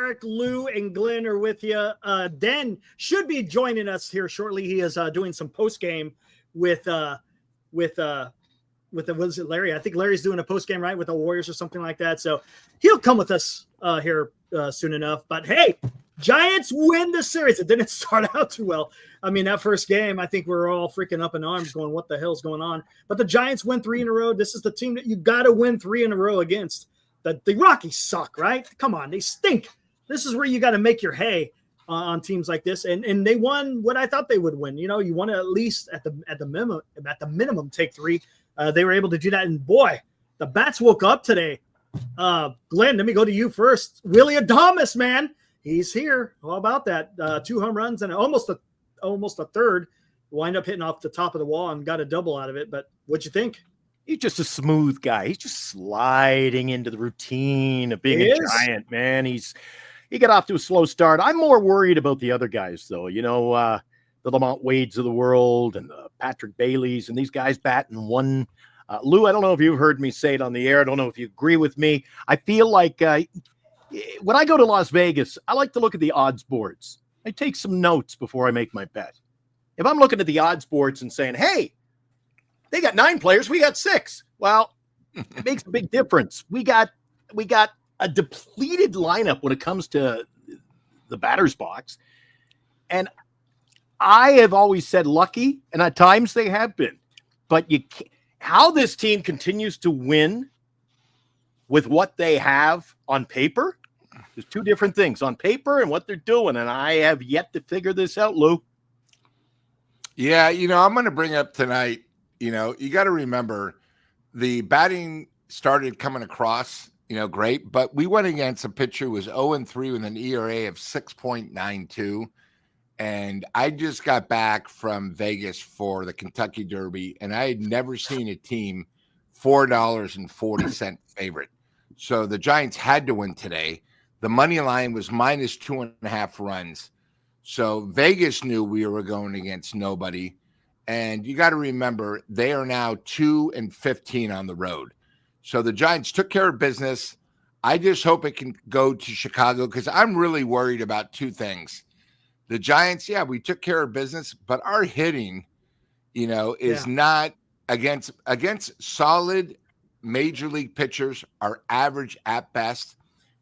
Eric, Lou, and Glenn are with you. Dan should be joining us here shortly. He is doing some post game with what is it, Larry? I think Larry's doing a post game, right, with the Warriors or something like that. So he'll come with us here soon enough. But hey, Giants win the series. It didn't start out too well. I mean, that first game, I think we're all freaking up in arms going, what the hell's going on? But the Giants win 3 in a row. This is the team that you got to win 3 in a row against. The Rockies suck, right? Come on, they stink. This is where you got to make your hay on teams like this. And they won what I thought they would win. You know, you want to at least at the minimum take 3. They were able to do that. And boy, the bats woke up today. Glenn, let me go to you first. Willie Adames, man. He's here. How about that? 2 home runs and almost a third. Wind up hitting off the top of the wall and got a double out of it. But what'd you think? He's just a smooth guy. He's just sliding into the routine of being a Giant, man. He got off to a slow start. I'm more worried about the other guys, though. You know, the Lamont Wades of the world and the Patrick Baileys and these guys batting 1. Lou, I don't know if you've heard me say it on the air. I don't know if you agree with me. I feel like when I go to Las Vegas, I like to look at the odds boards. I take some notes before I make my bet. If I'm looking at the odds boards and saying, hey, they got 9 players, we got 6. Well, it makes a big difference. We got a depleted lineup when it comes to the batter's box. And I have always said lucky, and at times they have been. But you can't, how this team continues to win with what they have on paper, there's 2 different things, on paper and what they're doing. And I have yet to figure this out, Lou. Yeah, you know, I'm going to bring up tonight, you know, you got to remember the batting started coming across, you know, great, but we went against a pitcher who was 0-3 with an ERA of 6.92. And I just got back from Vegas for the Kentucky Derby, and I had never seen a team $4.40 favorite. So the Giants had to win today. The money line was minus 2.5 runs. So Vegas knew we were going against nobody. And you got to remember, they are now 2-15 on the road. So the Giants took care of business. I just hope it can go to Chicago because I'm really worried about 2 things. The Giants, yeah, we took care of business, but our hitting, you know, is not against solid major league pitchers, are average at best.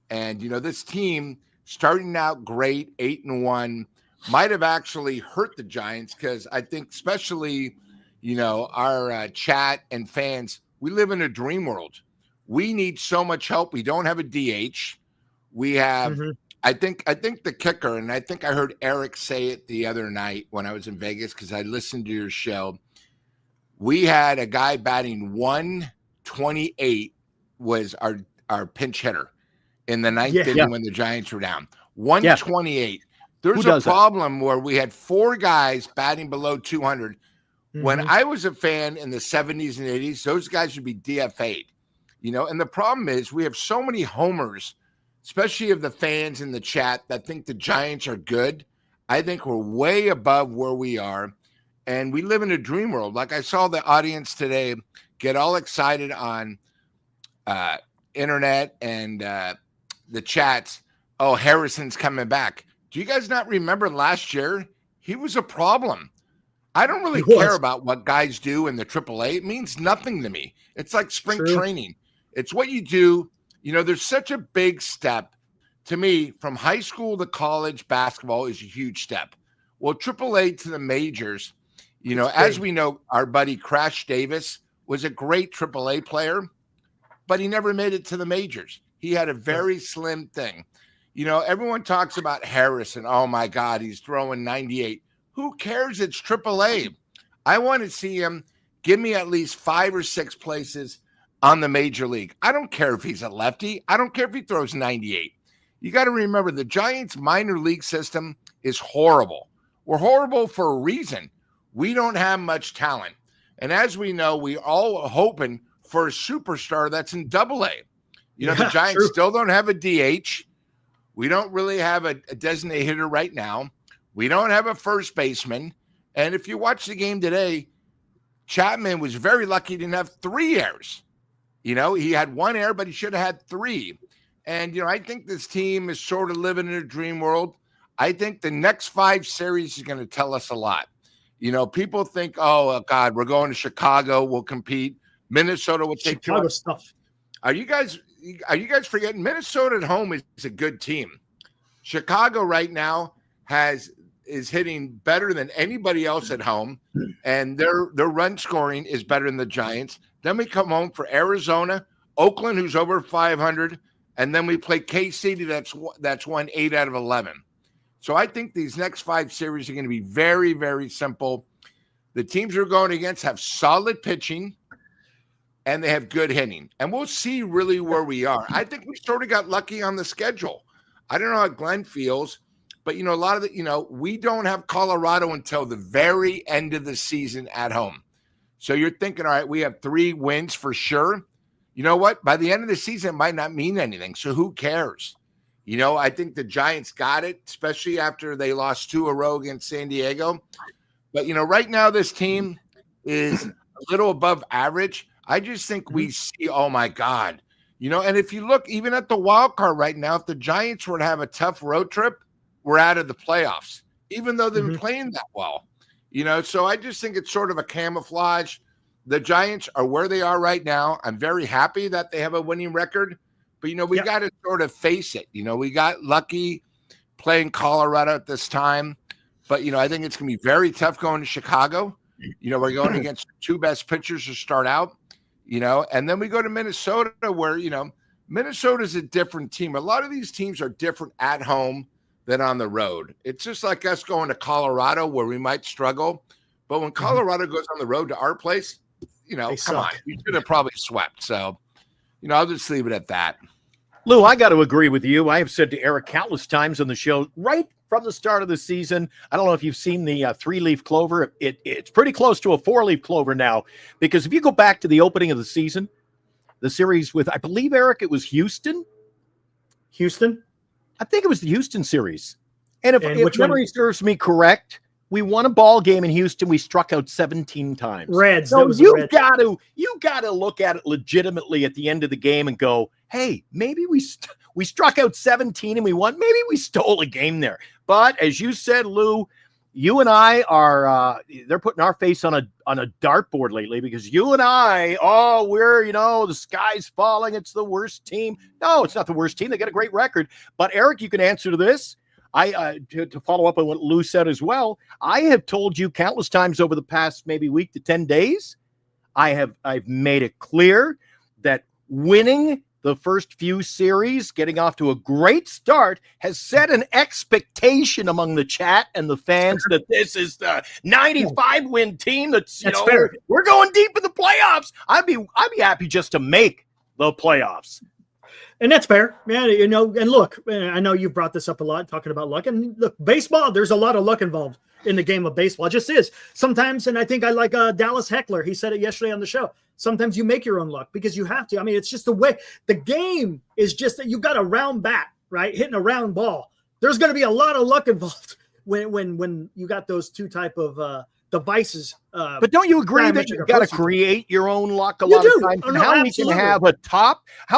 And, you know, this team starting out great, 8-1, might have actually hurt the Giants because I think especially, you know, our chat and fans, we live in a dream world. We need so much help. We don't have a DH. We have, I think the kicker, and I think I heard Eric say it the other night when I was in Vegas because I listened to your show. We had a guy batting 128 was our pinch hitter in the 9th inning when the Giants were down. 128. There's a problem where we had 4 guys batting below 200. When I was a fan in the 70s and 80s, those guys would be DFA'd. You know, and the problem is we have so many homers, especially of the fans in the chat that think the Giants are good. I think we're way above where we are, and we live in a dream world. Like I saw the audience today get all excited on internet and the chats. Oh, Harrison's coming back. Do you guys not remember last year? He was a problem. I don't really care about what guys do in the AAA. It means nothing to me. It's like spring training. It's what you do. You know, there's such a big step to me from high school to college. Basketball is a huge step. Well, AAA to the majors, you know, as we know, our buddy Crash Davis was a great AAA player, but he never made it to the majors. He had a very slim thing. You know, everyone talks about Harrison. Oh, my God, he's throwing 98. Who cares? It's AAA. I want to see him give me at least 5 or 6 places on the major league. I don't care if he's a lefty. I don't care if he throws 98. You got to remember the Giants minor league system is horrible. We're horrible for a reason. We don't have much talent. And as we know, we all are hoping for a superstar that's in AA. You know, the Giants still don't have a DH. We don't really have a designated hitter right now. We don't have a first baseman. And if you watch the game today, Chapman was very lucky he didn't have 3 errors. You know, he had 1 error, but he should have had 3. And, I think this team is sort of living in a dream world. I think the next 5 series is going to tell us a lot. People think, oh, God, we're going to Chicago. We'll compete. Minnesota will take Chicago stuff. Are you guys forgetting Minnesota at home is a good team? Chicago right now is hitting better than anybody else at home, and their run scoring is better than the Giants. Then we come home for Arizona, Oakland, who's over 500, and then we play KC that's won 8 out of 11. So I think these next 5 series are going to be very, very simple. The teams we're going against have solid pitching, and they have good hitting. And we'll see really where we are. I think we sort of got lucky on the schedule. I don't know how Glenn feels, but, a lot of the, we don't have Colorado until the very end of the season at home. So you're thinking, all right, we have 3 wins for sure. You know what? By the end of the season, it might not mean anything. So who cares? I think the Giants got it, especially after they lost 2 in a row against San Diego. But, right now this team is a little above average. I just think we see, oh, my God. And if you look even at the wild card right now, if the Giants were to have a tough road trip, we're out of the playoffs, even though they've been playing that well. So I just think it's sort of a camouflage. The Giants are where they are right now. I'm very happy that they have a winning record. But, we got to sort of face it. We got lucky playing Colorado at this time. But, I think it's going to be very tough going to Chicago. We're going against the 2 best pitchers to start out. And then we go to Minnesota where, Minnesota's a different team. A lot of these teams are different at home than on the road. It's just like us going to Colorado where we might struggle. But when Colorado goes on the road to our place, come on, we should have probably swept. So, I'll just leave it at that. Lou, I got to agree with you. I have said to Eric countless times on the show, right from the start of the season, I don't know if you've seen the 3-leaf clover. It's pretty close to a 4-leaf clover now, because if you go back to the opening of the season, the series with, I believe, Eric, it was Houston. I think it was the Houston series. And if memory serves me correct, we won a ball game in Houston. We struck out 17 times. Reds. So you got to look at it legitimately at the end of the game and go, hey, maybe we struck out 17 and we won. Maybe we stole a game there. But as you said, Lou, you and I are they're putting our face on a dartboard lately, because you and I, we're, the sky's falling. It's the worst team. No, it's not the worst team. They got a great record. But Eric, you can answer to this. To follow up on what Lou said as well, I have told you countless times over the past maybe week to 10 days, I've made it clear that winning the first few series, getting off to a great start, has set an expectation among the chat and the fans that this is the 95-win team that's fair. We're going deep in the playoffs. I'd be happy just to make the playoffs. And that's fair. Yeah, and look, I know you brought this up a lot, talking about luck. And look, baseball, there's a lot of luck involved in the game of baseball. It just is. Sometimes, and I think I like Dallas Heckler. He said it yesterday on the show. Sometimes you make your own luck because you have to. I mean, it's just the way. The game is just that you got a round bat, right? Hitting a round ball. There's going to be a lot of luck involved when you got those 2 type of devices. But don't you agree that you got to create your own luck a lot of times? Oh, no, how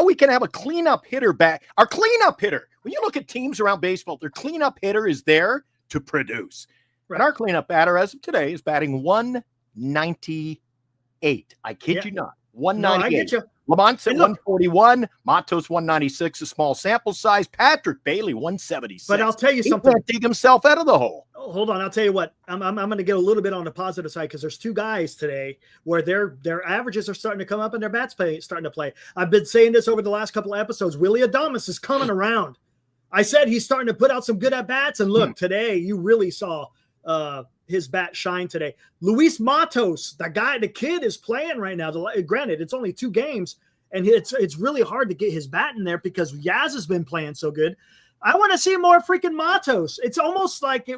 we can have a cleanup hitter back. Our cleanup hitter, when you look at teams around baseball, their cleanup hitter is there to produce. Right. And our cleanup batter as of today is batting 198. I kid you not. 198. No, I get you. Lamont's at 141, Matos 196, a small sample size. Patrick Bailey 176. But I'll tell you something. He can't dig himself out of the hole. Oh, hold on, I'll tell you what. I'm going to get a little bit on the positive side, because there's 2 guys today where their averages are starting to come up and their bats starting to play. I've been saying this over the last couple of episodes. Willie Adames is coming around. I said he's starting to put out some good at bats, and look, today you really saw his bat shine today. Luis Matos, the kid is playing right now. Granted, it's only 2 games, and it's really hard to get his bat in there because Yaz has been playing so good. I want to see more freaking Matos. It's almost like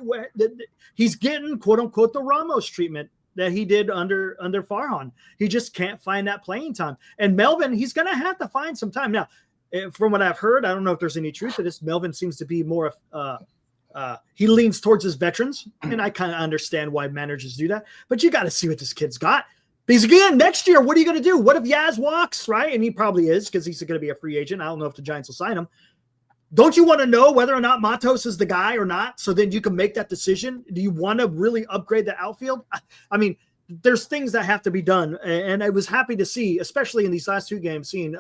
he's getting, quote unquote, the Ramos treatment that he did under Farhan. He just can't find that playing time. And Melvin, he's going to have to find some time. Now, from what I've heard, I don't know if there's any truth to this. Melvin seems to be more he leans towards his veterans, and I kind of understand why managers do that. But you got to see what this kid's got. Because again, next year, what are you going to do? What if Yaz walks, right? And he probably is because he's going to be a free agent. I don't know if the Giants will sign him. Don't you want to know whether or not Matos is the guy or not? So then you can make that decision. Do you want to really upgrade the outfield? I mean, there's things that have to be done. And I was happy to see, especially in these last 2 games, seeing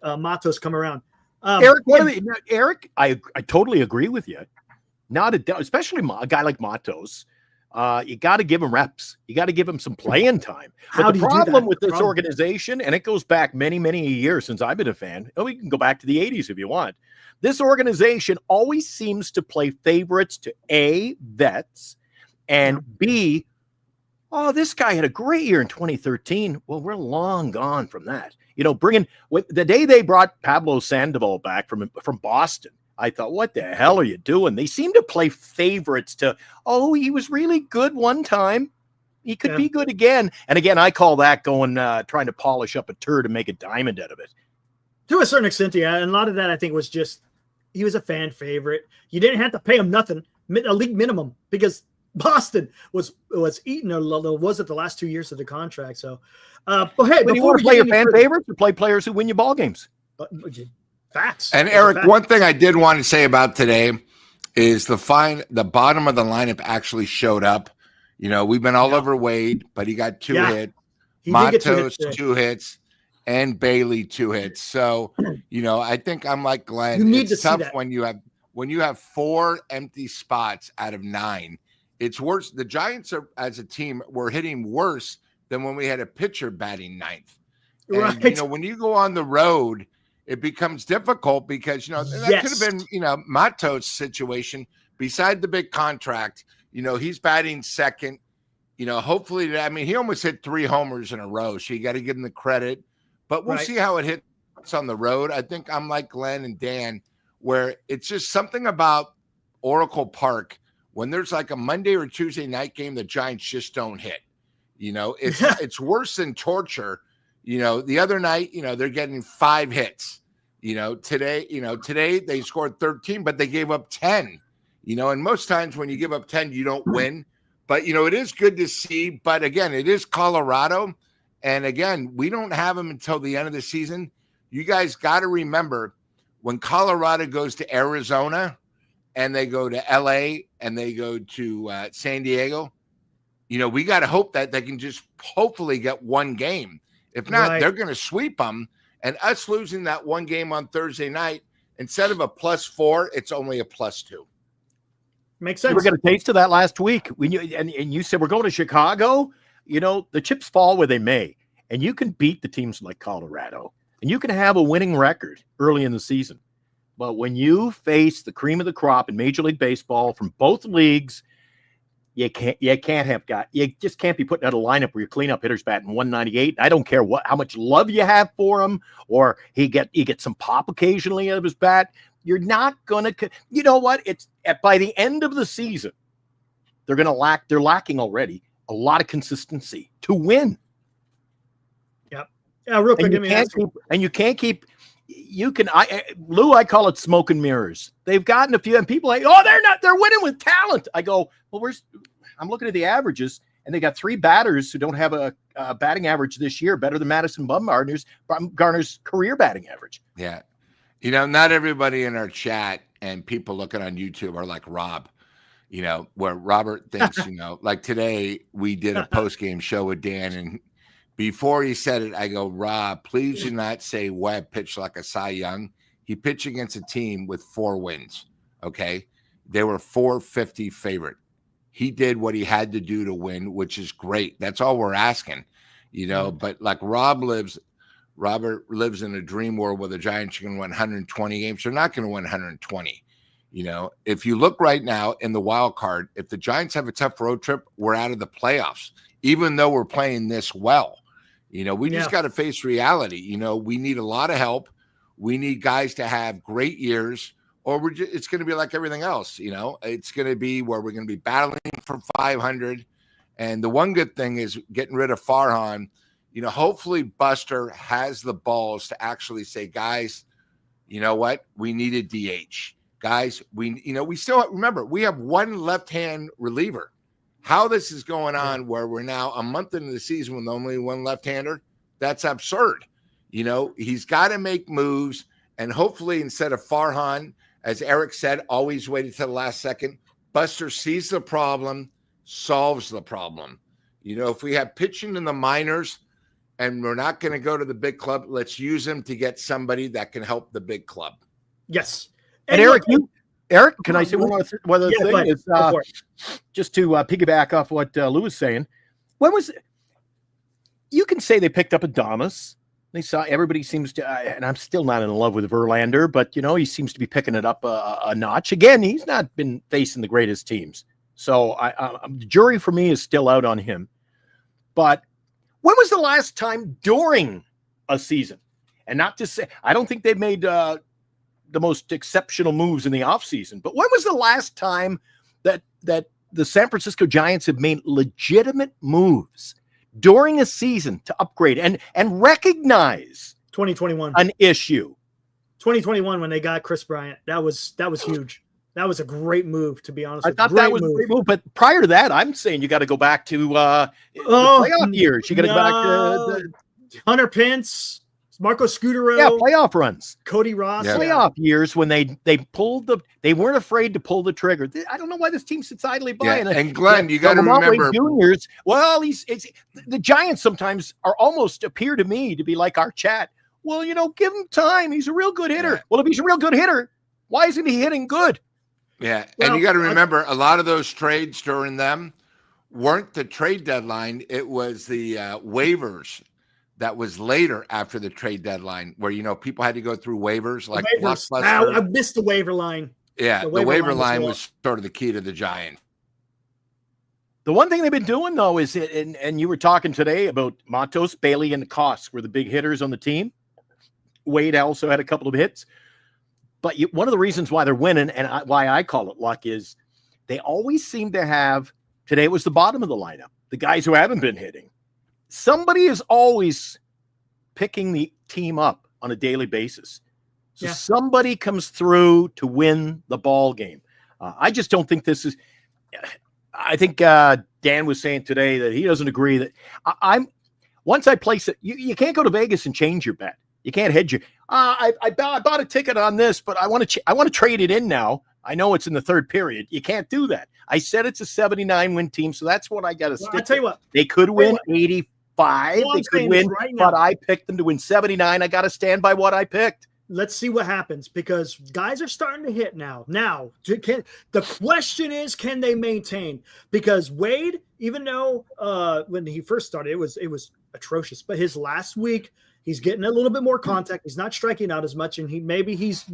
Matos come around. Eric, I totally agree with you. Especially a guy like Matos. You got to give him reps. You got to give him some playing time. But the problem with this organization, and it goes back many, many years since I've been a fan. We can go back to the 80s if you want. This organization always seems to play favorites to A, vets, and B, this guy had a great year in 2013. Well, we're long gone from that. The day they brought Pablo Sandoval back from Boston, I thought, what the hell are you doing? They seem to play favorites to, he was really good one time. He could be good again. And again, I call that trying to polish up a turd and make a diamond out of it. To a certain extent, yeah. And a lot of that, I think, was just, he was a fan favorite. You didn't have to pay him nothing, a league minimum, because Boston was eating was it the last 2 years of the contract. So, but hey, you want to play your fan favorites or play players who win you ball games? Facts. And Eric, one thing I did want to say about today is the bottom of the lineup actually showed up. We've been all over Wade, but he got 2 hits. Matos 2 hits, and Bailey 2 hits. So, I think I'm like Glenn. You need it's to tough see that. when you have 4 empty spots out of 9. It's worse. The Giants as a team were hitting worse than when we had a pitcher batting 9th. And, right. When you go on the road, it becomes difficult because, that could have been, Matos' situation beside the big contract. He's batting second, hopefully, he almost hit 3 homers in a row. So you got to give him the credit, but we'll see how it hits on the road. I think I'm like Glenn and Dan, where it's just something about Oracle Park. When there's like a Monday or Tuesday night game, the Giants just don't hit. It's worse than torture. The other night, they're getting 5 hits. Today they scored 13, but they gave up 10. And most times when you give up 10, you don't win. But it is good to see. But again, it is Colorado, and again, we don't have them until the end of the season. You guys got to remember when Colorado goes to Arizona, and they go to LA, and they go to San Diego. We got to hope that they can just hopefully get 1 game. If not, they're going to sweep them. And us losing that 1 game on Thursday night, instead of a +4, it's only a +2. Makes sense. We're going to taste of that last week. And you said we're going to Chicago. The chips fall where they may. And you can beat the teams like Colorado. And you can have a winning record early in the season. But when you face the cream of the crop in Major League Baseball from both leagues, you just can't be putting out a lineup where your cleanup hitter's batting 198. I don't care how much love you have for him, or he gets some pop occasionally out of his bat. You're not gonna. You know what? It's by the end of the season, they're lacking already a lot of consistency to win. Yep. Yeah. Real quick, you can't keep. Lou, I call it smoke and mirrors. They've gotten a few, and people are like, they're winning with talent. I go, well, I'm looking at the averages, and they got 3 batters who don't have a batting average this year better than Madison Bumgarner's career batting average. Yeah. Not everybody in our chat and people looking on YouTube are like Rob, where Robert thinks, like today we did a post-game show with Dan, and before he said it, I go, Rob, please do not say Webb pitched like a Cy Young. He pitched against a team with 4 wins, okay? They were 450 favorite. He did what he had to do to win, which is great. That's all we're asking, But like Robert lives in a dream world where the Giants are going to win 120 games. They're not going to win 120. If you look right now in the wild card, if the Giants have a tough road trip, we're out of the playoffs, even though we're playing this well. We just got to face reality. We need a lot of help. We need guys to have great years, or it's going to be like everything else. It's going to be where we're going to be battling for 500. And the one good thing is getting rid of Farhan. Hopefully Buster has the balls to actually say, guys, you know what? We need a DH. Guys, we still remember we have 1 left-hand reliever. How this is going on where we're now a month into the season with only one left-hander, that's absurd. You know, he's got to make moves, and hopefully instead of Farhan, as Eric said, always waited till the last second, Buster sees the problem, solves the problem. You know, if we have pitching in the minors and we're not going to go to the big club, let's use him to get somebody that can help the big club. Yes. And Eric, can I say one other thing? Is just to piggyback off what Lou was saying. When was it? You can say they picked up Adames. They saw everybody seems to, and I'm still not in love with Verlander, but you know he seems to be picking it up a notch. Again, he's not been facing the greatest teams, so the jury for me is still out on him. But when was the last time during a season? And not to say, I don't think they've made the most exceptional moves in the offseason, but when was the last time that the San Francisco Giants have made legitimate moves during a season to upgrade and recognize 2021 an issue? 2021 when they got Chris Bryant. That was huge. That was a great move, to be honest. I thought that was a great move, but prior to that, I'm saying you got to go back to the playoff years. You got to go back to Hunter Pence, Marco Scudero. Yeah, playoff runs. Cody Ross. Yeah. Playoff years when they weren't afraid to pull the trigger. I don't know why this team sits idly by. Yeah. And Glenn, you got to remember. Juniors, well, the Giants sometimes almost appear to me to be like our chat. Well, you know, give him time. He's a real good hitter. Yeah. Well, if he's a real good hitter, why isn't he hitting good? Yeah, and you got to remember, a lot of those trades during them weren't the trade deadline. It was the waivers that was later after the trade deadline where, you know, people had to go through waivers. Like I missed the waiver line. Yeah, the waiver line was sort of the key to the Giants. The one thing they've been doing, though, is, and you were talking today about Matos, Bailey, and Koss were the big hitters on the team. Wade also had a couple of hits. But one of the reasons why they're winning and why I call it luck is they always seem to have, today was the bottom of the lineup, the guys who haven't been hitting. Somebody is always picking the team up on a daily basis. So somebody comes through to win the ball game. I just don't think this is – I think Dan was saying today that he doesn't agree that once I place it, you can't go to Vegas and change your bet. You can't hedge your. I bought a ticket on this, but I want to trade it in now. I know it's in the third period. You can't do that. I said it's a 79 win team, so that's what I got to stick. I'll tell you what, they could win 85. They could win, but I picked them to win 79. I got to stand by what I picked. Let's see what happens because guys are starting to hit now. Now, the question is, can they maintain? Because Wade, even though when he first started, it was atrocious, but his last week. He's getting a little bit more contact. He's not striking out as much, and maybe these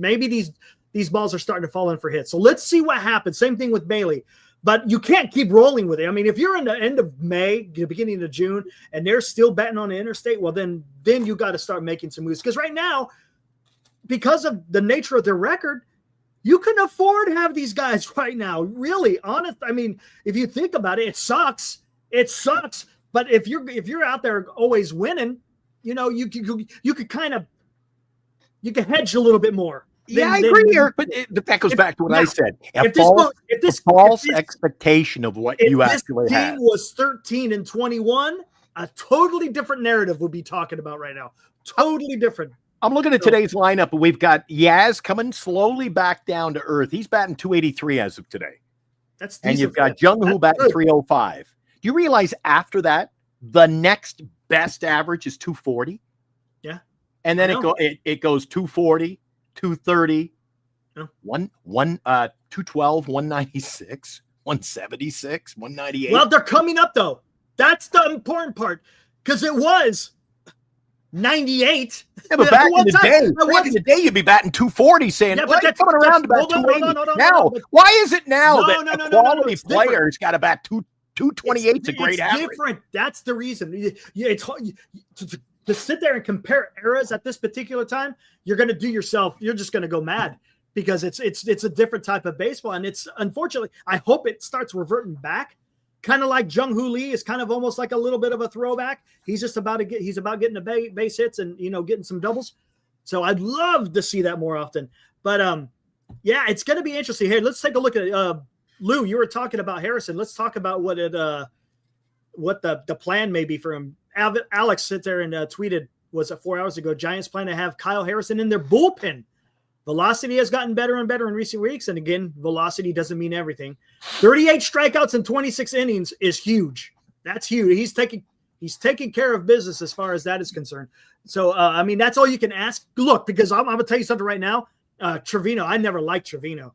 balls are starting to fall in for hits. So let's see what happens. Same thing with Bailey, but you can't keep rolling with it. I mean, if you're in the end of May, the beginning of June, and they're still betting on the interstate, well, then you got to start making some moves because right now, because of the nature of their record, you can afford to have these guys right now. Really, honest. I mean, if you think about it, it sucks. It sucks. But if you're out there always winning. You know, you could kind of hedge a little bit more. I agree, Eric, but that goes back to what I said. A false expectation of what you actually had. If this team was 13-21, a totally different narrative would be talking about right now. Totally different. I'm looking at today's lineup, and we've got Yaz coming slowly back down to earth. He's batting 283 as of today. That's decent. And you've got Jung-Hoo batting 305. Do you realize after that, the next best average is 240? Yeah. And then it goes 240, 230, 212, 196, 176, 198. Well, they're coming up though. That's the important part because it was 98. Yeah, but back in the day, you'd be batting 240 saying, well, you're coming around to bat 280. Now, why is it now that a quality player's got to bat 228 is a great average. Different. That's the reason. It's hard to sit there and compare eras at this particular time. You're going to do yourself. You're just going to go mad because it's a different type of baseball, and it's unfortunately. I hope it starts reverting back, kind of like Jung-Hoo Lee is kind of almost like a little bit of a throwback. He's just about to he's about getting the base hits and getting some doubles. So I'd love to see that more often. But yeah, it's going to be interesting. Here, let's take a look at Lou, you were talking about Harrison. Let's talk about what the plan may be for him. Alex sit there and tweeted, was it 4 hours ago? Giants plan to have Kyle Harrison in their bullpen. Velocity has gotten better and better in recent weeks. And again, velocity doesn't mean everything. 38 strikeouts in 26 innings is huge. That's huge. He's taking care of business as far as that is concerned. So, I mean, that's all you can ask. Look, because I'm going to tell you something right now. Trivino, I never liked Trivino.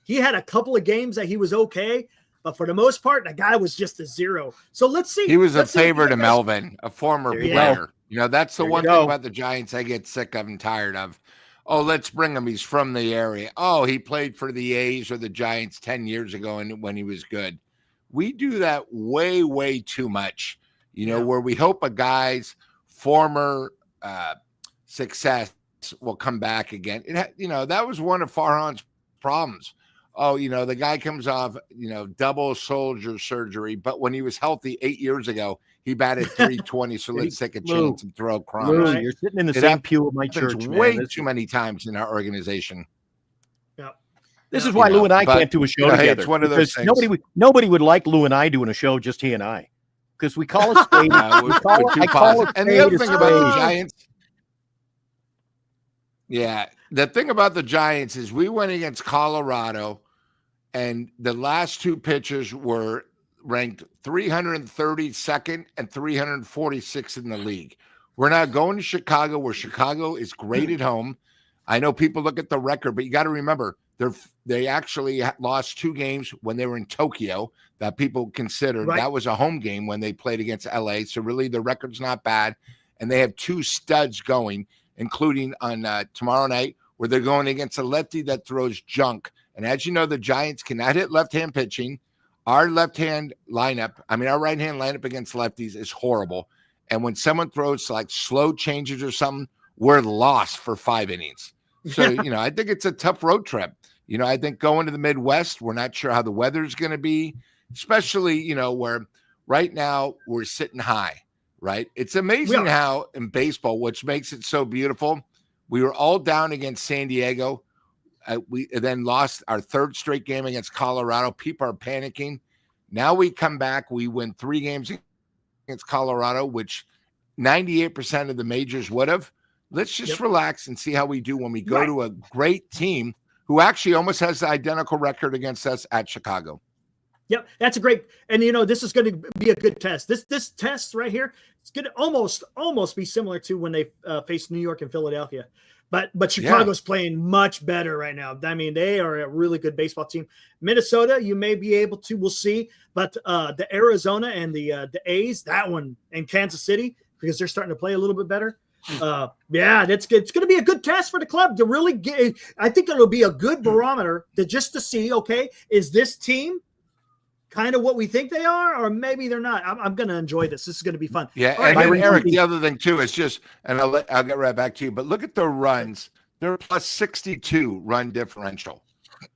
He had a couple of games that he was okay, but for the most part, the guy was just a zero. So let's see. He was a favorite of Melvin, a former player. You know, that's the one thing about the Giants I get sick of and tired of. Oh, let's bring him. He's from the area. Oh, he played for the A's or the Giants 10 years ago and when he was good. We do that way, way too much, you know, where we hope a guy's former success will come back again. You know, that was one of Farhan's problems. Oh, you know, the guy comes off, you know, double shoulder surgery, but when he was healthy 8 years ago, he batted 320. So let's take a chance and throw crumbs. You're sitting in the same pew with my church, way too many times in our organization. Yeah. This is why Lou and I can't do a show together. It's one of those things. Nobody would like Lou and I doing a show, just he and I, because we call it spade. And the other thing about the Giants, the thing about the Giants is we went against Colorado, and the last two pitchers were ranked 332nd and 346th in the league. We're not going to Chicago, where Chicago is great at home. I know people look at the record, but you got to remember they actually lost 2 games when they were in Tokyo that people considered that was a home game when they played against LA. So really the record's not bad. And they have 2 studs going, including on tomorrow night, where they're going against a lefty that throws junk. And as you know, the Giants cannot hit left-hand pitching. Our left-hand lineup, our right-hand lineup against lefties is horrible. And when someone throws like slow changes or something, we're lost for 5 innings. So, you know, I think it's a tough road trip. You know, I think going to the Midwest, we're not sure how the weather's going to be, especially, you know, where right now we're sitting high, right? It's amazing how in baseball, which makes it so beautiful, we were all down against San Diego. We then lost our 3rd straight game against Colorado. People are panicking. Now we come back. We win 3 games against Colorado, which 98% of the majors would have. Let's just relax and see how we do when we go to a great team who actually almost has the identical record against us at Chicago. Yep, that's a great, and you know, this is going to be a good test. This test right here, it's going to almost be similar to when they faced New York and Philadelphia. But Chicago's playing much better right now. I mean, they are a really good baseball team. Minnesota, you may be able to, we'll see. But the Arizona and the A's, that one, and Kansas City, because they're starting to play a little bit better. It's going to be a good test for the club to really get. I think it'll be a good barometer to see, okay, is this team kind of what we think they are, or maybe they're not. I'm going to enjoy this. This is going to be fun. Yeah, and Eric, the other thing too is just, and I'll get right back to you, but look at the runs. They're plus 62 run differential.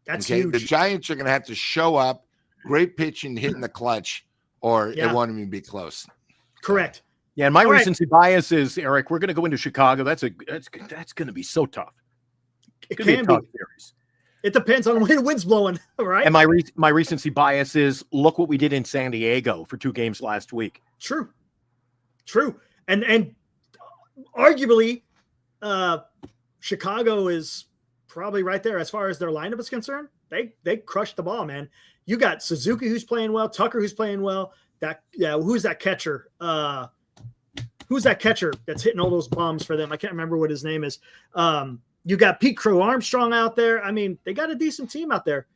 That's huge. The Giants are going to have to show up, great pitching, hitting the clutch, or it won't even be close. Correct. Yeah, and my recency bias is, Eric, we're going to go into Chicago. That's going to be so tough. It can be. Series. It depends on when the wind's blowing, right? And my recency bias is, look what we did in San Diego for 2 games last week. True. And arguably, Chicago is probably right there as far as their lineup is concerned. They crushed the ball, man. You got Suzuki who's playing well, Tucker who's playing well. Who's that catcher? Who's that catcher that's hitting all those bombs for them? I can't remember what his name is. You got Pete Crow Armstrong out there. I mean, they got a decent team out there.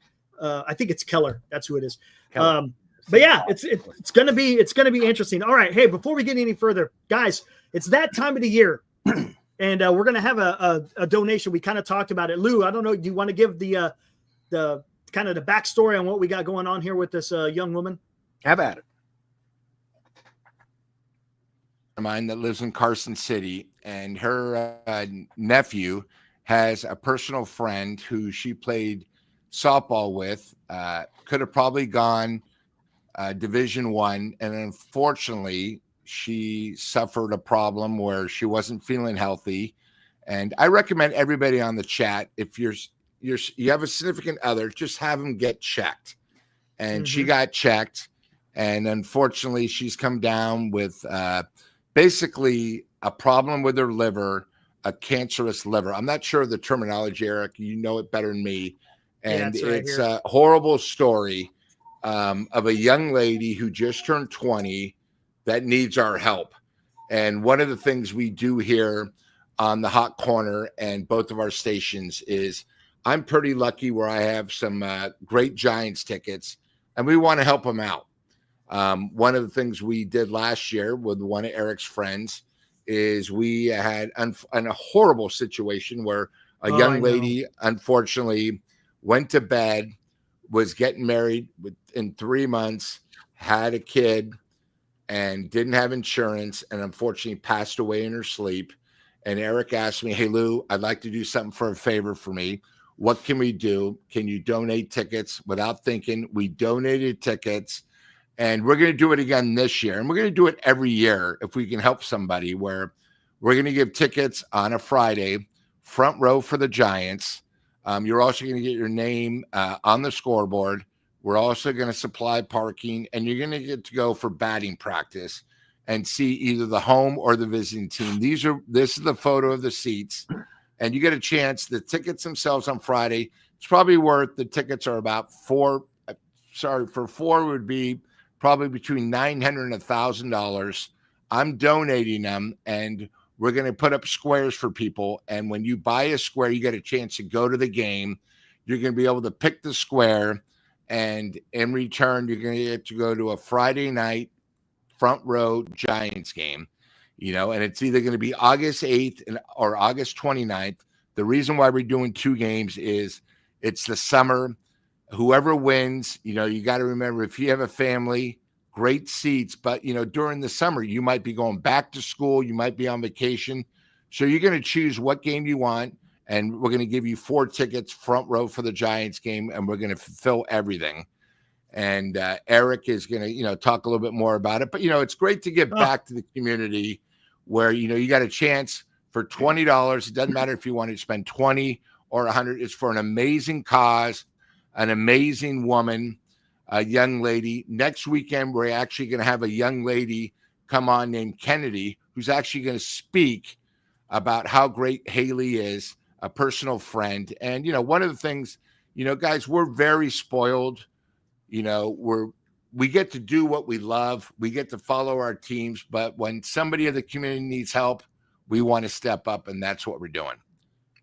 I think it's Keller. That's who it is. But yeah, it's gonna be interesting. All right, hey, before we get any further, guys, it's that time of the year, and we're gonna have a donation. We kind of talked about it. Lou, I don't know. Do you want to give the kind of the backstory on what we got going on here with this young woman? Have at it. Mine that lives in Carson City, and her nephew has a personal friend who she played softball with, could have probably gone Division I, and unfortunately she suffered a problem where she wasn't feeling healthy. And I recommend everybody on the chat, if you have a significant other, just have them get checked. and she got checked. And unfortunately, she's come down with basically a problem with her liver, a cancerous liver. I'm not sure of the terminology, Eric. You know it better than me. And it's a horrible story of a young lady who just turned 20 that needs our help. And one of the things we do here on the Hot Corner and both of our stations is I'm pretty lucky where I have some great Giants tickets, and we want to help them out. One of the things we did last year with one of Eric's friends is we had a horrible situation where a young lady, unfortunately, went to bed, was getting married in 3 months, had a kid, and didn't have insurance, and unfortunately passed away in her sleep. And Eric asked me, "Hey, Lou, I'd like to do something for a favor for me. What can we do? Can you donate tickets?" Without thinking, we donated tickets. And we're going to do it again this year. And we're going to do it every year if we can help somebody, where we're going to give tickets on a Friday, front row for the Giants. You're also going to get your name on the scoreboard. We're also going to supply parking, and you're going to get to go for batting practice and see either the home or the visiting team. This is the photo of the seats, and you get a chance. The tickets themselves on Friday, it's probably worth, the tickets are about for four would be probably between $900 and $1,000. I'm donating them, and we're going to put up squares for people. And when you buy a square, you get a chance to go to the game. You're going to be able to pick the square, and in return, you're going to get to go to a Friday night front row Giants game, and it's either going to be August 8th or August 29th. The reason why we're doing 2 games is it's the summer. Whoever wins, you got to remember, if you have a family, great seats, but, during the summer, you might be going back to school. You might be on vacation. So you're going to choose what game you want, and we're going to give you 4 tickets front row for the Giants game, and we're going to fulfill everything. And Eric is going to, talk a little bit more about it. But, it's great to give back to the community where, you got a chance for $20. It doesn't matter if you want to spend 20 or 100. It's for an amazing cause, an amazing woman, a young lady. Next weekend, we're actually going to have a young lady come on named Kennedy, who's actually going to speak about how great Haley is, a personal friend. And, one of the things, guys, we're very spoiled. We get to do what we love. We get to follow our teams. But when somebody of the community needs help, we want to step up, and that's what we're doing.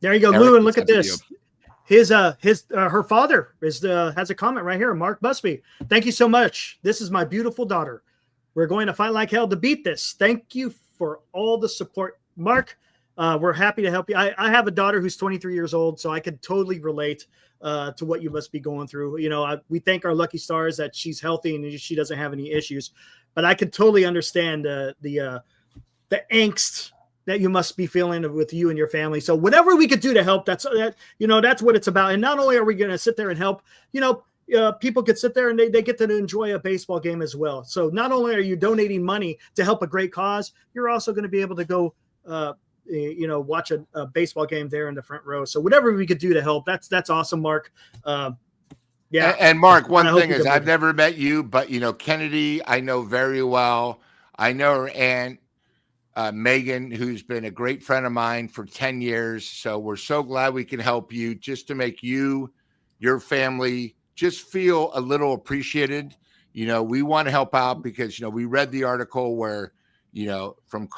There you go, Eric, Lou, and look at this. Her father has a comment right here. Mark Busby, thank you so much. This is my beautiful daughter. We're going to fight like hell to beat this. Thank you for all the support, Mark. We're happy to help you. I have a daughter who's 23 years old, so I could totally relate to what you must be going through. We thank our lucky stars that she's healthy and she doesn't have any issues. But I could totally understand the angst that you must be feeling with you and your family. So whatever we could do to help, that's what it's about. And not only are we going to sit there and help, people could sit there and they get to enjoy a baseball game as well. So not only are you donating money to help a great cause, you're also going to be able to go, watch a baseball game there in the front row. So whatever we could do to help, that's awesome, Mark. Yeah. And Mark, one thing is I've never met you, but Kennedy, I know very well. I know her aunt, Megan, who's been a great friend of mine for 10 years. So we're so glad we can help you, just to make you, your family, just feel a little appreciated. We want to help out because, we read the article where, from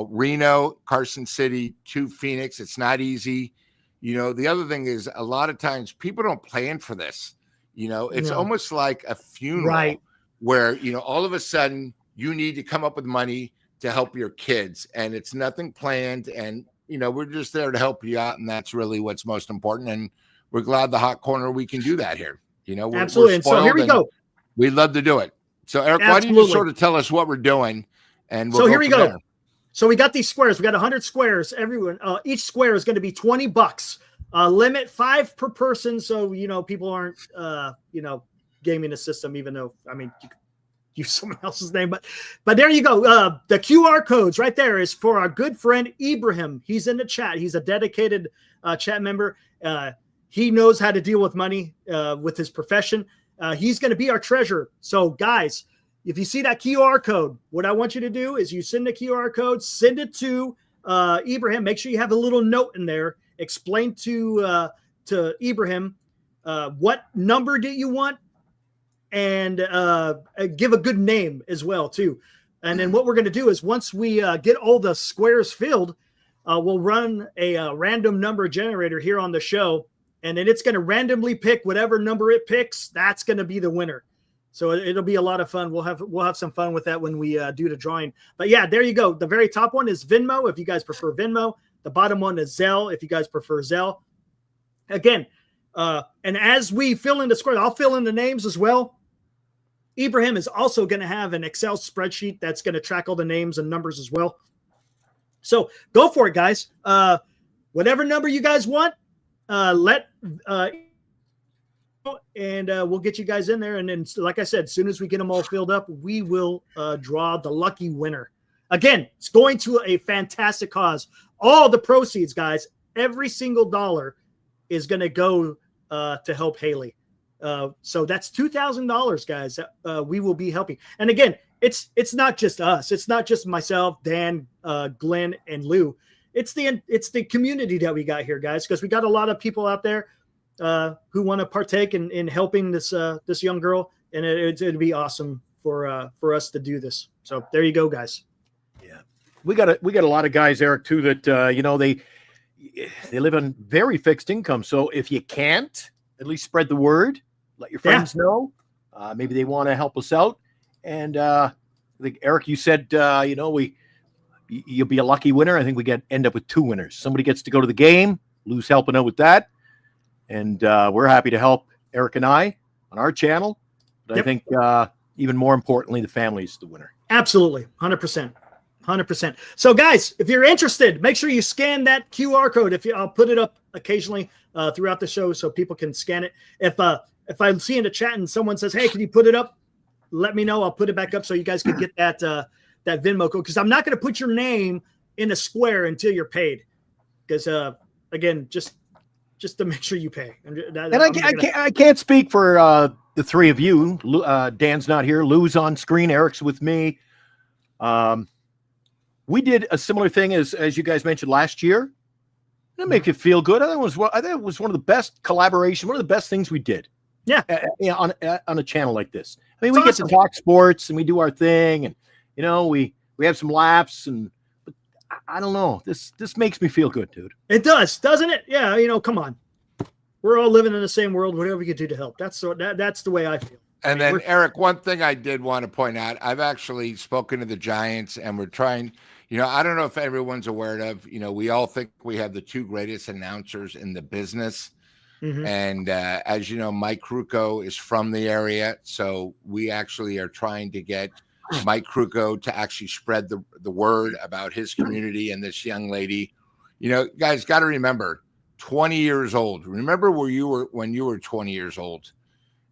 Reno, Carson City to Phoenix, it's not easy. The other thing is a lot of times people don't plan for this. It's almost like a funeral, right? Where, all of a sudden you need to come up with money to help your kids, and it's nothing planned. And, we're just there to help you out. And that's really what's most important. And we're glad the Hot Corner, we can do that here. Absolutely. And so here we go. We'd love to do it. So Eric, why don't you just sort of tell us what we're doing? And we'll here we go. There. So we got these squares. We got 100 squares. Everyone, each square is going to be $20. Limit 5 per person. So, people aren't, gaming the system, even though, you could use someone else's name, but there you go. The QR codes right there is for our good friend Ibrahim. He's in the chat. He's a dedicated chat member. He knows how to deal with money with his profession. He's going to be our treasurer. So, guys, if you see that QR code, what I want you to do is you send the QR code, send it to Ibrahim. Make sure you have a little note in there. Explain to Ibrahim what number do you want, and give a good name as well too. And then what we're going to do is once we get all the squares filled, we'll run a random number generator here on the show, and then it's going to randomly pick whatever number it picks. That's going to be the winner. So it'll be a lot of fun. We'll have some fun with that when we do the drawing. But yeah, there you go. The very top one is Venmo, if you guys prefer Venmo. The bottom one is Zelle, if you guys prefer Zelle. Again, and as we fill in the squares, I'll fill in the names as well. Ibrahim is also going to have an Excel spreadsheet that's going to track all the names and numbers as well. So go for it, guys. Whatever number you guys want, and we'll get you guys in there. And then, like I said, as soon as we get them all filled up, we will draw the lucky winner. Again, it's going to a fantastic cause. All the proceeds, guys, every single dollar is going to go to help Haley. So that's $2,000, guys. We will be helping. And again, it's not just us. It's not just myself, Dan, Glenn, and Lou. It's the community that we got here, guys, because we got a lot of people out there who want to partake in helping this young girl, and it'd be awesome for us to do this. So there you go, guys. Yeah, we got a lot of guys, Eric, too, that they live on very fixed income. So if you can't, at least spread the word. Let your friends know. Maybe they want to help us out. And I think, Eric, you said you'll be a lucky winner. I think we end up with 2 winners. Somebody gets to go to the game. Lou's helping out with that. And we're happy to help Eric and I on our channel. But I think even more importantly, the family's the winner. Absolutely. 100%. 100%. So guys, if you're interested, make sure you scan that QR code. I'll put it up occasionally throughout the show so people can scan it. If I see in the chat and someone says, hey, can you put it up? Let me know. I'll put it back up so you guys can get that Venmo code. Because I'm not going to put your name in a square until you're paid. Because again, just to make sure you pay. I can't speak for the 3 of you. Dan's not here. Lou's on screen. Eric's with me. We did a similar thing as you guys mentioned last year. That make you feel good. I think it was one of the best collaboration, one of the best things we did. Yeah, on a channel like this. I mean, we get to talk sports and we do our thing, and we have some laughs, but I don't know. This makes me feel good, dude. It does, doesn't it? Yeah, come on. We're all living in the same world. Whatever we can do to help. That's the way I feel. And then, Eric, one thing I did want to point out, I've actually spoken to the Giants, and we're trying. I don't know if everyone's aware of. We all think we have the 2 greatest announcers in the business. Mm-hmm. And as you know, Mike Krukow is from the area. So we actually are trying to get Mike Krukow to actually spread the word about his community and this young lady. Guys, got to remember, 20 years old. Remember when you were 20 years old?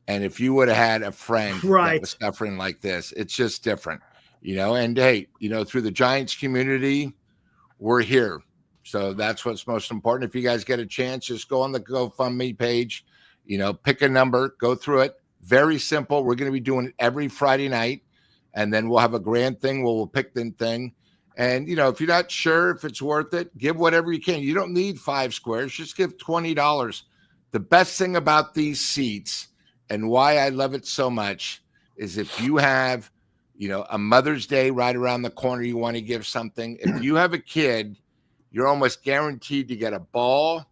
And if you would have had a friend that was suffering like this, it's just different, And hey, through the Giants community, we're here. So that's what's most important. If you guys get a chance, just go on the GoFundMe page, pick a number, go through it. Very simple. We're going to be doing it every Friday night, and then we'll have a grand thing where we'll pick the thing. And, if you're not sure if it's worth it, give whatever you can. You don't need 5 squares. Just give $20. The best thing about these seats and why I love it so much is if you have, a Mother's Day right around the corner, you want to give something. If you have a kid, you're almost guaranteed to get a ball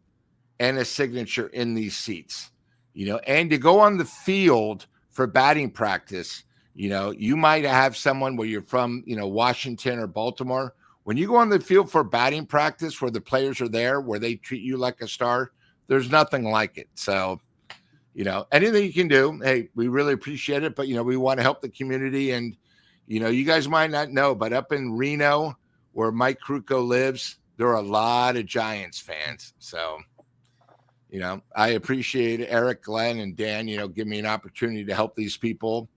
and a signature in these seats, and to go on the field for batting practice. You might have someone where you're from, Washington or Baltimore. When you go on the field for batting practice where the players are there, where they treat you like a star, there's nothing like it. So, anything you can do, hey, we really appreciate it. But, we want to help the community. And, you guys might not know, but up in Reno, where Mike Krukow lives, there are a lot of Giants fans. So, I appreciate Eric, Glenn, and Dan, give me an opportunity to help these people,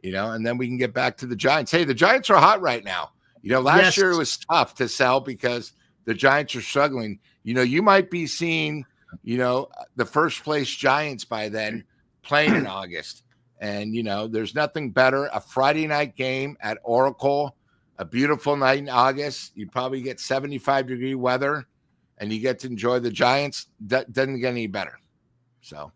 and then we can get back to the Giants. Hey, the Giants are hot right now. Last year it was tough to sell because the Giants are struggling. You might be seeing, the first place Giants by then playing in August. And, there's nothing better. A Friday night game at Oracle, a beautiful night in August. You probably get 75-degree weather, and you get to enjoy the Giants. That doesn't get any better. So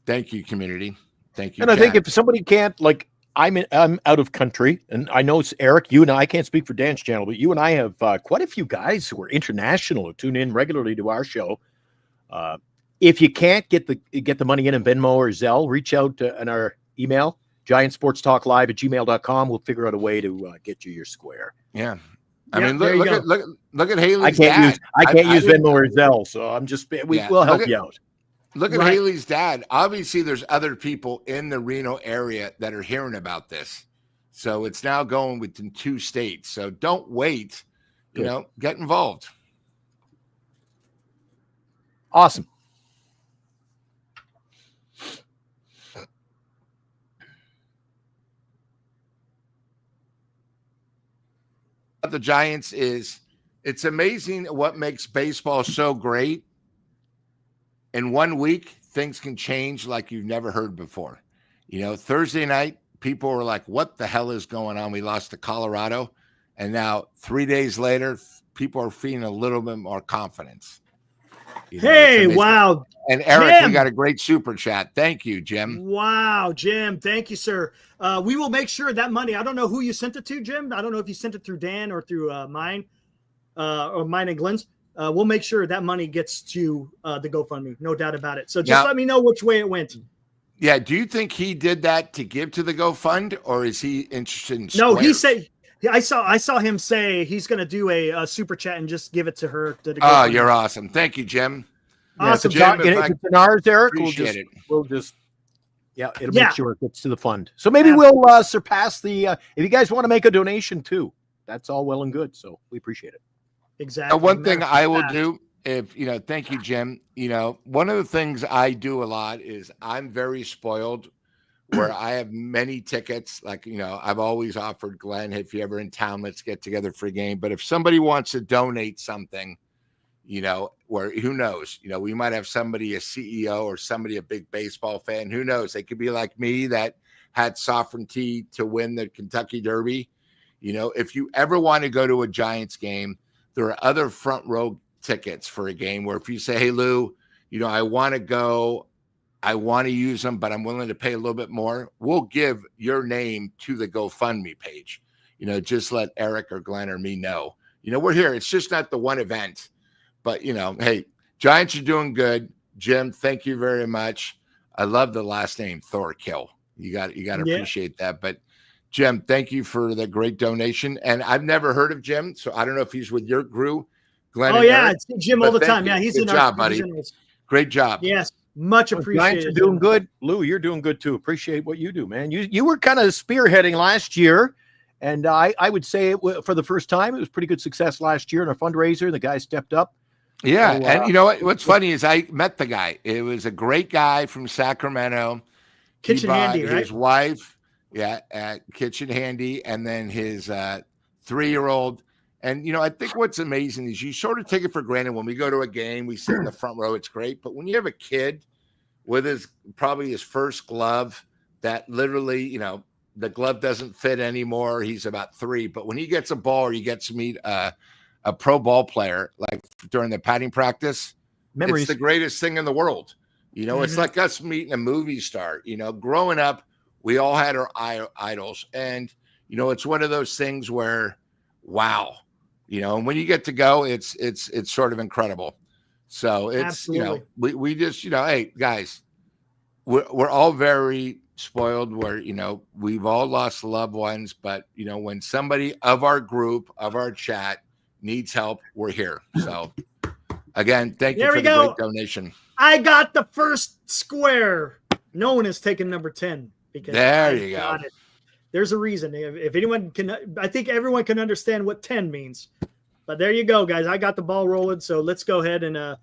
thank you, community. Thank you. And I think if somebody can't, like, I'm out of country, and I know it's Eric, you and I can't speak for Dan's channel, but you and I have quite a few guys who are international who tune in regularly to our show. If you can't get the money in Venmo or Zelle, reach out in our email, giantsportstalklive@gmail.com. We'll figure out a way to get you your square. Yeah. I mean, look at Haley's I can't use Venmo or Zelle, so we'll help you out. Look at Haley's dad. Obviously, there's other people in the Reno area that are hearing about this. So it's now going within 2 states. So don't wait, get involved. Awesome. The Giants it's amazing what makes baseball so great. In 1 week, things can change like you've never heard before. Thursday night, people were like, what the hell is going on? We lost to Colorado. And now 3 days later, people are feeling a little bit more confidence. Hey, wow. And Eric, Jim. we got a great super chat. Thank you, Jim. Wow, Jim. Thank you, sir. We will make sure that money, I don't know who you sent it to, Jim. I don't know if you sent it through Dan or through mine or mine and Glenn's. We'll make sure that money gets to the GoFundMe. No doubt about it. So just let me know which way it went. Yeah. Do you think he did that to give to the GoFund, or is he interested in No, he squares? said, I saw him say he's going to do a super chat and just give it to her. Oh, you're awesome. Thank you, Jim. Awesome. Jim, if it's in ours, Eric, we'll just make sure it gets to the fund. So maybe we'll surpass the, if you guys want to make a donation too, that's all well and good. So we appreciate it. Exactly. One thing I will do, thank you, Jim. One of the things I do a lot is I'm very spoiled where I have many tickets. Like, I've always offered Glenn, if you're ever in town, let's get together for a game. But if somebody wants to donate something, where who knows, we might have somebody, a CEO or somebody, a big baseball fan, who knows, they could be like me that had sovereignty to win the Kentucky Derby. If you ever want to go to a Giants game, there are other front row tickets for a game where if you say, hey, Lou, I want to go, I want to use them, but I'm willing to pay a little bit more, we'll give your name to the GoFundMe page. Just let Eric or Glenn or me know. We're here. It's just not the one event. But, hey, Giants are doing good. Jim, thank you very much. I love the last name, Thorkill. You got to appreciate that. But Jim, thank you for the great donation. And I've never heard of Jim, so I don't know if he's with your crew, Glenn. Oh, yeah, it's Jim all the time. You. Yeah, he's good in job, our buddy. Great job. Yes, much appreciated. Giants are doing good. Lou, you're doing good too. Appreciate what you do, man. You were kind of spearheading last year, and I would say for the first time, it was pretty good success last year in our fundraiser. The guy stepped up. Yeah, so, and you know what's funny is I met the guy. It was a great guy from Sacramento. Kitchen Handy, right? His wife, at Kitchen Handy, and then his 3-year-old. And, I think what's amazing is you sort of take it for granted when we go to a game, we sit in the front row, it's great. But when you have a kid with probably his first glove that literally, the glove doesn't fit anymore. He's about 3. But when he gets a ball or he gets to meet a pro ball player, like during the batting practice, memories. It's the greatest thing in the world. It's like us meeting a movie star. Growing up, we all had our idols. And, it's one of those things where, wow, and when you get to go, it's sort of incredible. So it's, Absolutely. We just, hey, guys, we're all very spoiled where, we've all lost loved ones. But, when somebody of our group, of our chat needs help, we're here. So again, thank you for the great donation. I got the first square. No one has taken number 10 because there you go. There's a reason. If anyone can, I think everyone can understand what 10 means. But there you go, guys. I got the ball rolling. So let's go ahead and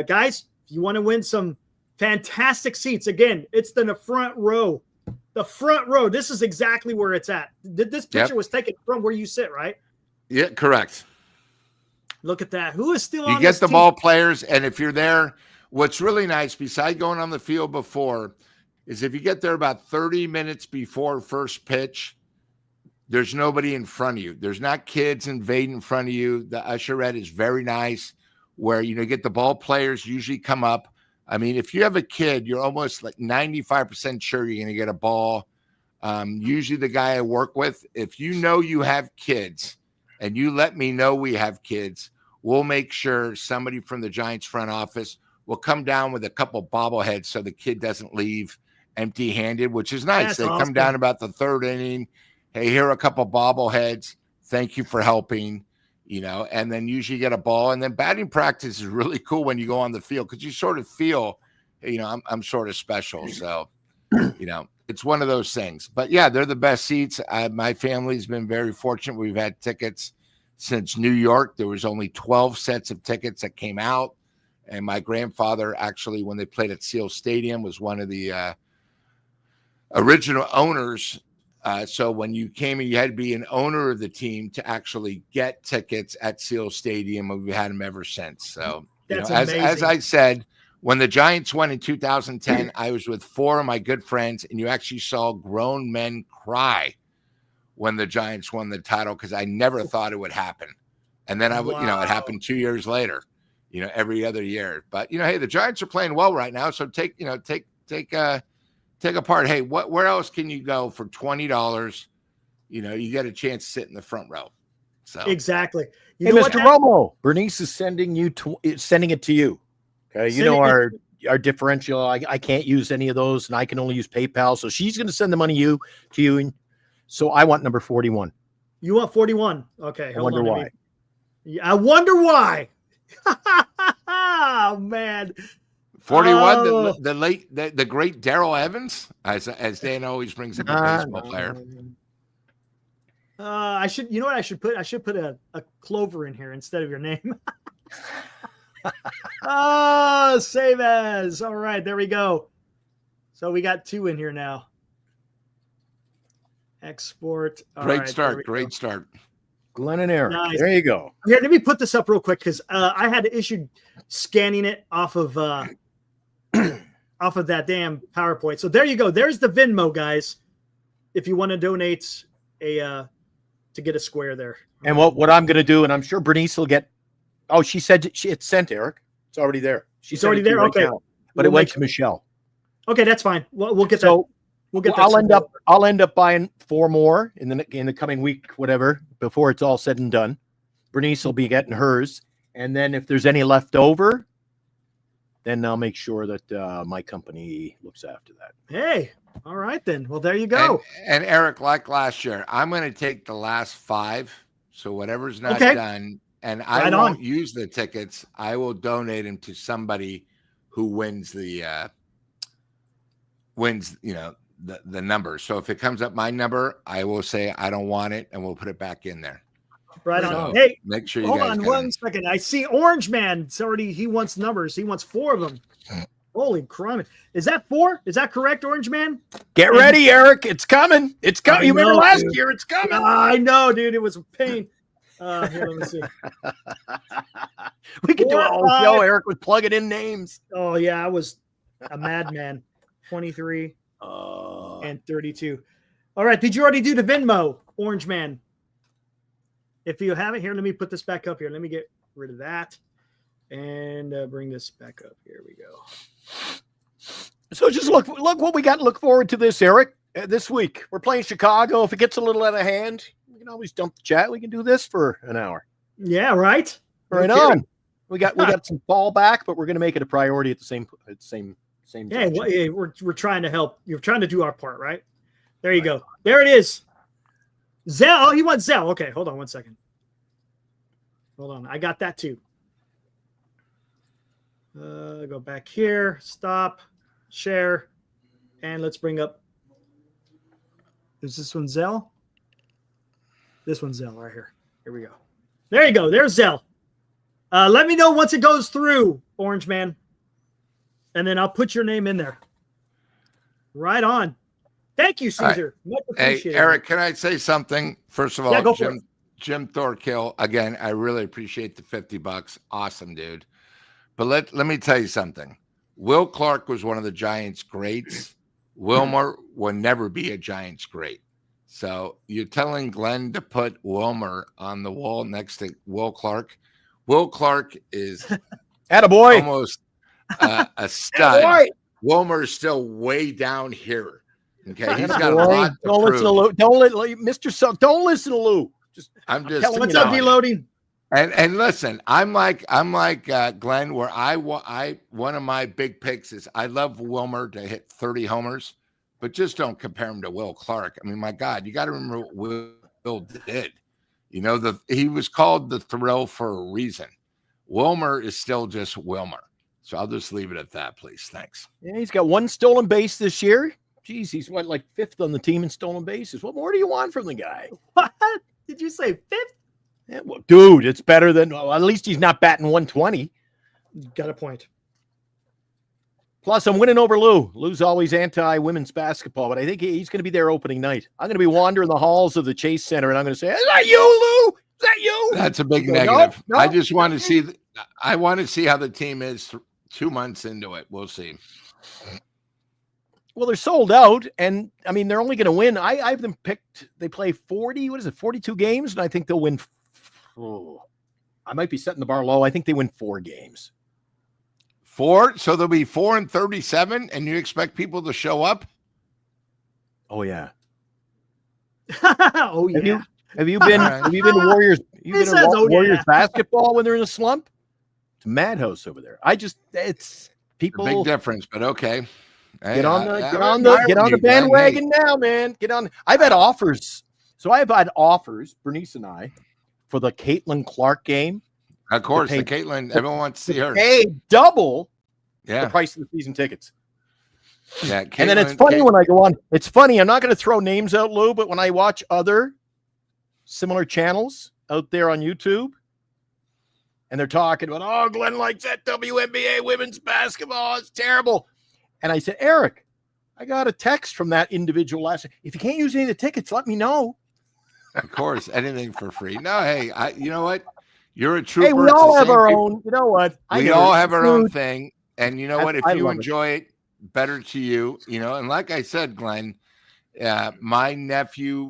guys, if you want to win some fantastic seats, again, it's in the front row. The front row. This is exactly where it's at. This picture was taken from where you sit, right? Yeah, correct. Look at that. Who is still on You get the team? ball players, and if you're there, what's really nice, besides going on the field before, is if you get there about 30 minutes before first pitch, there's nobody in front of you. There's not kids invading in front of you. The usherette is very nice where, you get the ball players usually come up. I mean, if you have a kid, you're almost like 95% sure you're going to get a ball. Usually the guy I work with, if you know you have kids and you let me know we have kids, we'll make sure somebody from the Giants front office will come down with a couple bobbleheads so the kid doesn't leave empty-handed, which is nice. That's They awesome. come down about the third inning. Hey, here are a couple bobbleheads. Thank you for helping, and then usually get a ball. And then batting practice is really cool when you go on the field because you sort of feel, I'm sort of special. So, it's one of those things. But, yeah, they're the best seats. My family's been very fortunate. We've had tickets since New York. There was only 12 sets of tickets that came out. And my grandfather, actually, when they played at Seal Stadium, was one of the original owners. So when you came in, you had to be an owner of the team to actually get tickets at Seal Stadium, and we've had them ever since. So, That's as I said, when the Giants won in 2010, I was with 4 of my good friends, and you actually saw grown men cry when the Giants won the title because I never thought it would happen. And then it happened 2 years later, every other year. But, hey, the Giants are playing well right now. So take apart. Hey, where else can you go for $20? You get a chance to sit in the front row. So exactly. Hey, Mr. Romo, Bernice is sending it to you. Okay, our differential. I can't use any of those, and I can only use PayPal. So she's going to send the money to you. And so I want number 41. You want 41? Okay. I wonder why. I wonder why. Oh man. 41, the great Darrell Evans, as Dan always brings up, a baseball player. I should put? I should put a Clover in here instead of your name. Save as. All right, there we go. So we got 2 in here now. Export. Great start. Glenn and Eric. Nice. There you go. Here, let me put this up real quick because I had to issue scanning it off of that damn PowerPoint. So there you go. There's the Venmo, guys. If you want to donate to get a square there. And what I'm going to do, and I'm sure Bernice will get. Oh, she said it's sent, Eric. It's already there. She's already there. Okay, now, but it went to Michelle. Okay, that's fine. We'll get that. We'll get that. I'll end up buying 4 more in the coming week, whatever, before it's all said and done. Bernice will be getting hers, and then if there's any left over, then I'll make sure that my company looks after that. Hey, all right then. Well, there you go. And Eric, like last year, I'm going to take the last 5. So whatever's not done, and I won't use the tickets. I will donate them to somebody who wins the the number. So if it comes up my number, I will say I don't want it, and we'll put it back in there. Right on. So Hey, make sure you hold guys on one second. I see Orange Man. It's already. He wants numbers. He wants 4 of them. Holy crap! Is that 4? Is that correct, Orange Man? Get ready, Eric. It's coming. It's coming. You remember last year? It's coming. I know, dude. It was a pain. Here, let me see. We could do a whole show. Eric was plugging in names. Oh yeah, I was a madman. 23 and 32. All right. Did you already do the Venmo, Orange Man? If you haven't, here, let me put this back up here. Let me get rid of that and bring this back up. Here we go. So just look what we got to look forward to this, Eric. This week we're playing Chicago. If it gets a little out of hand, we can always dump the chat. We can do this for an hour. Yeah, right. Right on. We got some fallback, but we're going to make it a priority at the same. Hey, we're trying to help. You're trying to do our part, right? There you go. There it is. Zell. Oh, he wants Zell. Okay, hold on one second. Hold on. I got that too. Go back here. Stop. Share. And let's bring up. Is this one Zell? This one's Zell right here. Here we go. There you go. There's Zell. Let me know once it goes through, Orange Man. And then I'll put your name in there. Right on. Thank you, Caesar. Right. Hey, Eric, can I say something? First of all, go for it. Jim Thorkill, again, I really appreciate the $50. Awesome, dude. But let me tell you something. Will Clark was one of the Giants' greats, Wilmer will never be a Giants great. So you're telling Glenn to put Wilmer on the wall next to Will Clark. Will Clark is attaboy. Almost a stud. Attaboy. Wilmer is still way down here. Okay, he's got a Attaboy. lot to Don't prove. listen to Lou. Don't listen to Lou. I'm just What's up, deloading? And listen, I'm like Glenn, where one of my big picks is I love Wilmer to hit 30 homers, but just don't compare him to Will Clark. I mean, my God, you got to remember what Will did. You know, he was called the Thrill for a reason. Wilmer is still just Wilmer. So I'll just leave it at that, please. Thanks. Yeah, he's got 1 stolen base this year. Jeez, he's like 5th on the team in stolen bases. What more do you want from the guy? What did you say? 5th? Yeah, well, dude, it's better than at least he's not batting 120. Got a point. Plus, I'm winning over Lou. Lou's always anti-women's basketball, but I think he's going to be there opening night. I'm going to be wandering the halls of the Chase Center, and I'm going to say, "Is that you, Lou? Is that you?" That's a big go, negative. No, I just want to see. I want to see how the team is 2 months into it. We'll see. Well, they're sold out, and I mean they're only going to win. I have them picked. They play 42 games, and I think they'll win. I might be setting the bar low. I think they win 4 games. 4, so they'll be 4-37, and you expect people to show up? Oh yeah. Oh yeah. Have you been to Warriors? You've been to Warriors basketball when they're in a slump? It's a madhouse over there. It's people. A big difference, but okay. Get on the bandwagon now, man. Get on. I've had offers. So I've had offers, Bernice and I, for the Caitlin Clark game. Of course, the Caitlin, everyone wants to see her. Pay double the price of the season tickets. Yeah, Caitlin, and then it's funny when I go on. It's funny. I'm not going to throw names out, Lou, but when I watch other similar channels out there on YouTube, and they're talking about, oh, Glenn likes that WNBA women's basketball. It's terrible. And I said, Eric, I got a text from that individual last night. If you can't use any of the tickets, let me know. Of course, anything for free. No, hey, you know what? You're a trooper. Hey, we all have our own. You know what? We all have our own thing. And you know what? If you enjoy it, better to you. You know, and like I said, Glenn, my nephew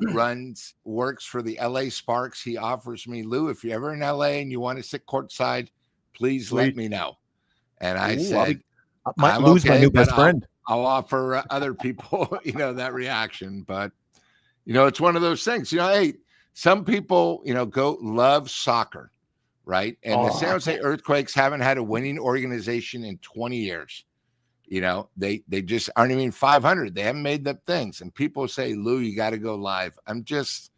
works for the LA Sparks. He offers me, Lou, if you're ever in LA and you want to sit courtside, please let me know. And I said, might lose my new best friend. I'll offer other people, that reaction. But, it's one of those things. Hey, some people, love soccer, right? And the San Jose Earthquakes haven't had a winning organization in 20 years. They just aren't even 500. They haven't made the things. And people say, Lou, you got to go live. I'm just,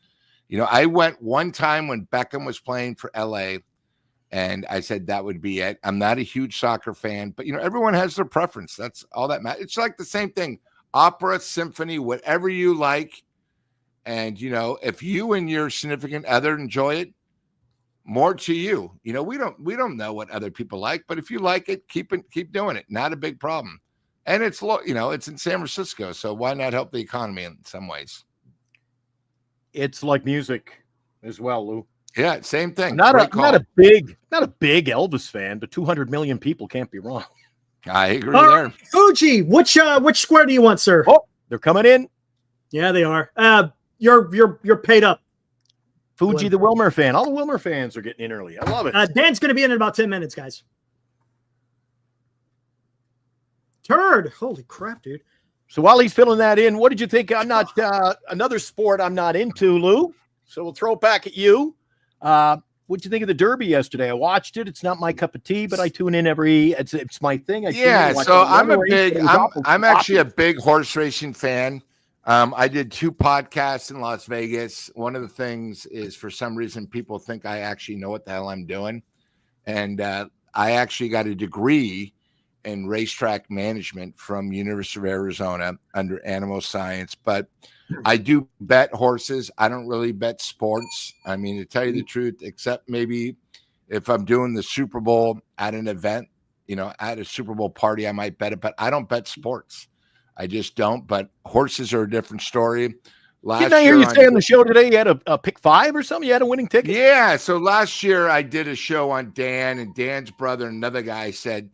I went one time when Beckham was playing for LA. And I said that would be it. I'm not a huge soccer fan, but everyone has their preference. That's all that matters. It's like the same thing: opera, symphony, whatever you like. And if you and your significant other enjoy it, more to you. We don't know what other people like, but if you like it, keep doing it. Not a big problem. And it's it's in San Francisco, so why not help the economy in some ways? It's like music as well, Lou. Yeah, same thing. Not a big Elvis fan, but 200 million people can't be wrong. I agree there. Fuji, which square do you want, sir? Oh, they're coming in. Yeah, they are. You're paid up. Fuji, the Wilmer fan. All the Wilmer fans are getting in early. I love it. Dan's going to be in about 10 minutes, guys. Turd. Holy crap, dude. So while he's filling that in, what did you think? I'm not another sport I'm not into, Lou. So we'll throw it back at you. What'd you think of the Derby yesterday? I watched it. It's not my cup of tea, but I tune in it's my thing. So I'm actually a big horse racing fan. I did 2 podcasts in Las Vegas. One of the things is, for some reason, people think I actually know what the hell I'm doing. And I actually got a degree in racetrack management from University of Arizona under animal science. But I do bet horses. I don't really bet sports. I mean, to tell you the truth, except maybe if I'm doing the Super Bowl at an event, at a Super Bowl party, I might bet it. But I don't bet sports. I just don't. But horses are a different story. Didn't I hear you say on the show today you had a pick 5 or something? You had a winning ticket? Yeah. So last year I did a show on Dan, and Dan's brother, another guy, said,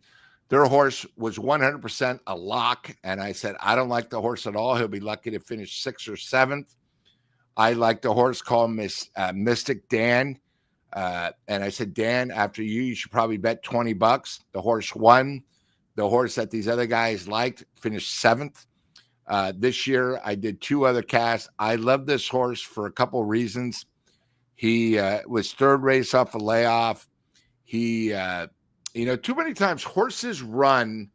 Their horse was 100% a lock. And I said, I don't like the horse at all. He'll be lucky to finish 6th or 7th. I like the horse called Mystic Dan. And I said, Dan, after you should probably bet $20. The horse won. The horse that these other guys liked finished 7th. This year, I did 2 other casts. I love this horse for a couple of reasons. He was 3rd race off a layoff. He, too many times horses run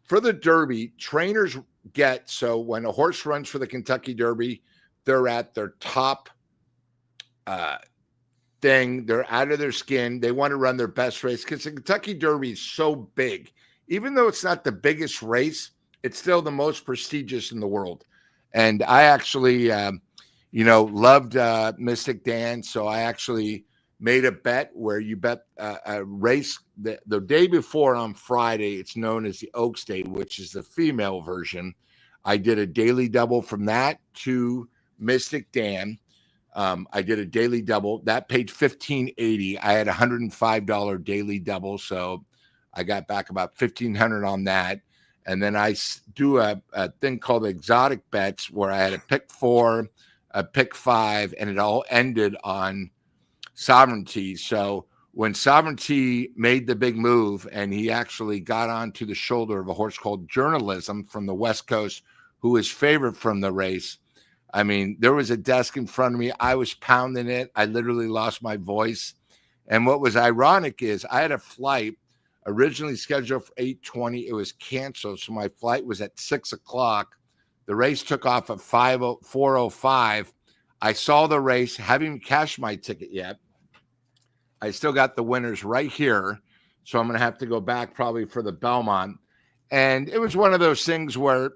for the Derby. Trainers get, so when a horse runs for the Kentucky Derby, they're at their top thing. They're out of their skin. They want to run their best race because the Kentucky Derby is so big. Even though it's not the biggest race, it's still the most prestigious in the world. And I actually, loved Mystic Dan. So I actually made a bet where you bet a race the day before on Friday. It's known as the Oaks Day, which is the female version. I did a daily double from that to Mystic Dan. I did a daily double that paid $15.80. I had $105 daily double. So I got back about $1,500 on that. And then I do a thing called exotic bets where I had a pick 4, a pick 5, and it all ended on Sovereignty. So when Sovereignty made the big move and he actually got onto the shoulder of a horse called Journalism from the West Coast, who was favored from the race, I mean, there was a desk in front of me. I was pounding it. I literally lost my voice. And what was ironic is I had a flight originally scheduled for 8:20. It was canceled. So my flight was at 6 o'clock. The race took off at 4:05. I saw the race, haven't even cashed my ticket yet. I still got the winners right here. So I'm going to have to go back probably for the Belmont. And it was one of those things where,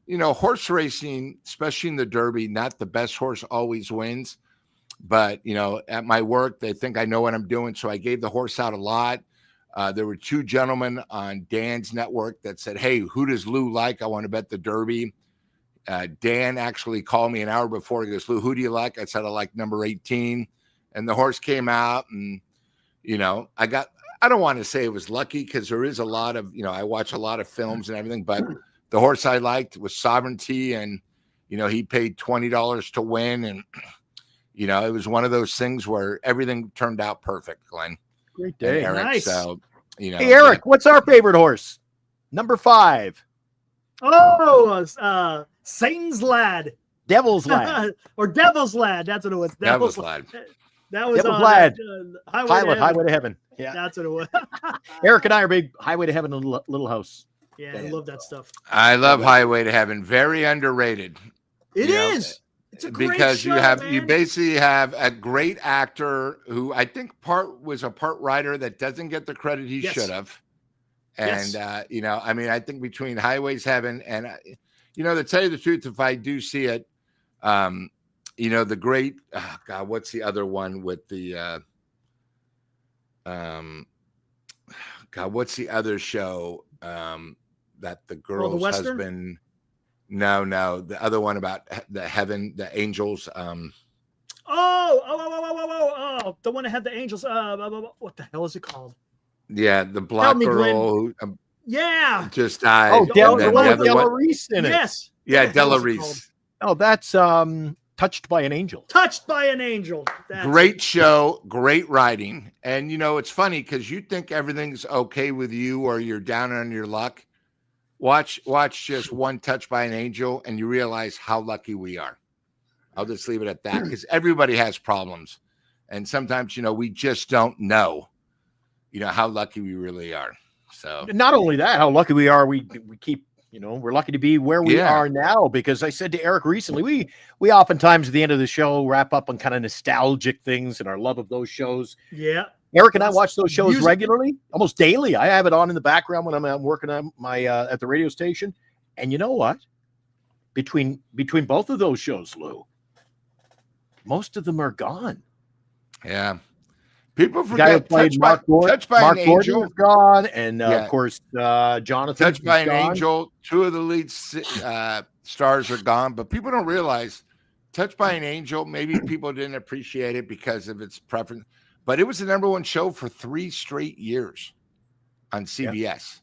horse racing, especially in the Derby, not the best horse always wins. But, at my work, they think I know what I'm doing. So I gave the horse out a lot. There were 2 gentlemen on Dan's network that said, hey, who does Lou like? I want to bet the Derby. Dan actually called me an hour before. He goes, Lou, who do you like? I said, I like number 18. And the horse came out and, I don't want to say it was lucky because there is a lot of, I watch a lot of films and everything, but the horse I liked was Sovereignty. And, he paid $20 to win. And, it was one of those things where everything turned out perfect, Glenn. Great day. Eric, Nice. So, Hey, Eric, what's our favorite horse? Number 5. Oh, Satan's Lad. Devil's Lad. Or Devil's Lad. That's what it was. Devil's Lad. That was Devil's Lad. Highway to Heaven. Yeah. That's what it was. Eric and I are big Highway to Heaven Little House. Yeah, I love that stuff. I love Highway to Heaven. Very underrated. It is. It's a great because show, you man. basically have a great actor who I think was a part writer that doesn't get the credit he should have. And, I think between Highways Heaven and, to tell you the truth, if I do see it, the great, what's the other one with the, what's the other show that the girl's husband, no, the other one about the heaven, the angels, the one that had the angels, what the hell is it called? Yeah, the black girl who just died. Oh, the one with Della Reese in it. Yes. Yeah, Della Reese. Oh, that's Touched by an Angel. Touched by an Angel. Great show, great writing. And, it's funny because you think everything's okay with you or you're down on your luck. Watch just one Touched by an Angel and you realize how lucky we are. I'll just leave it at that because everybody has problems. And sometimes, we just don't know, how lucky we really are. So not only that, how lucky we are, we keep, we're lucky to be where we are now, because I said to Eric recently, we oftentimes at the end of the show wrap up on kind of nostalgic things and our love of those shows. Yeah. Eric and I watch those shows regularly, almost daily. I have it on in the background when I'm working on my at the radio station. And you know what? Between both of those shows, Lou, most of them are gone. Yeah. People forget Touched by an Angel is gone, and of course Jonathan. Touched by an Angel. 2 of the lead stars are gone, but people don't realize Touched by an Angel. Maybe people didn't appreciate it because of its preference, but it was the #1 show for 3 straight years on CBS.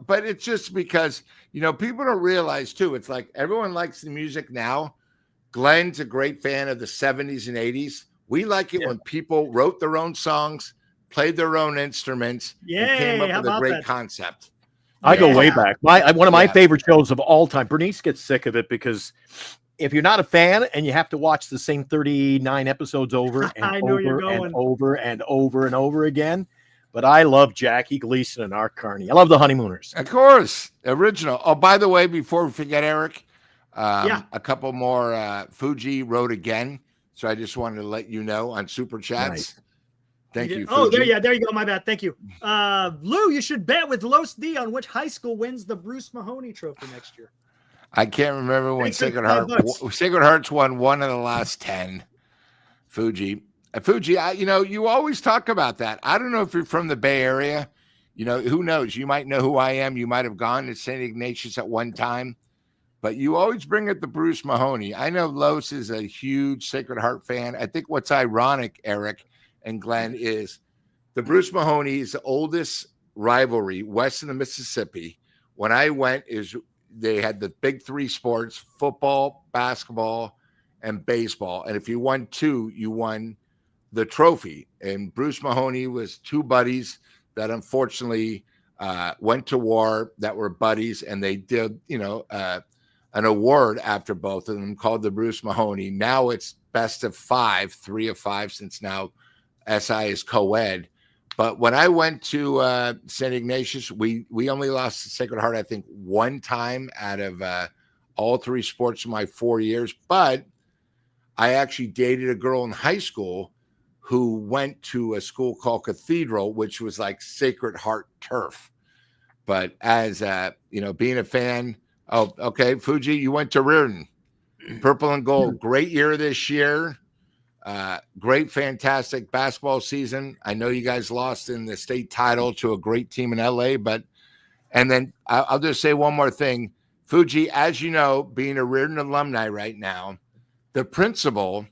But it's just because, people don't realize too. It's like everyone likes the music now. Glenn's a great fan of the 70s and 80s. We like it when people wrote their own songs, played their own instruments, and came up with a great concept. I go way back. One of my favorite shows of all time. Bernice gets sick of it because if you're not a fan and you have to watch the same 39 episodes over and over and over again. But I love Jackie Gleason and Art Carney. I love the Honeymooners. Of course. Original. Oh, by the way, before we forget, Eric, a couple more. Fuji wrote again. So I just wanted to let you know on Super Chats. Nice. Thank you. Oh, there you go. My bad. Thank you. Lou, you should bet with Los D on which high school wins the Bruce Mahoney Trophy next year. I can't remember when Sacred Hearts won one of the last 10. Fuji, you always talk about that. I don't know if you're from the Bay Area. Who knows? You might know who I am. You might have gone to St. Ignatius at one time, but you always bring up the Bruce Mahoney. I know Los is a huge Sacred Heart fan. I think what's ironic, Eric and Glenn, is the Bruce Mahoney is the oldest rivalry west of the Mississippi. When I went, they had the big three sports: football, basketball, and baseball. And if you won two, you won the trophy. And Bruce Mahoney was two buddies that unfortunately went to war that were buddies, and they did, an award after both of them called the Bruce Mahoney. Now it's best of 5, 3 of 5, since now SI is co-ed. But when I went to St. Ignatius, we only lost to Sacred Heart, I think, one time out of all three sports in my 4 years. But I actually dated a girl in high school who went to a school called Cathedral, which was like Sacred Heart turf. But as being a fan, Fuji, you went to Reardon, purple and gold, great year this year, great, fantastic basketball season. I know you guys lost in the state title to a great team in LA, and then I'll just say one more thing, Fuji, as you know, being a Reardon alumni right now, the principal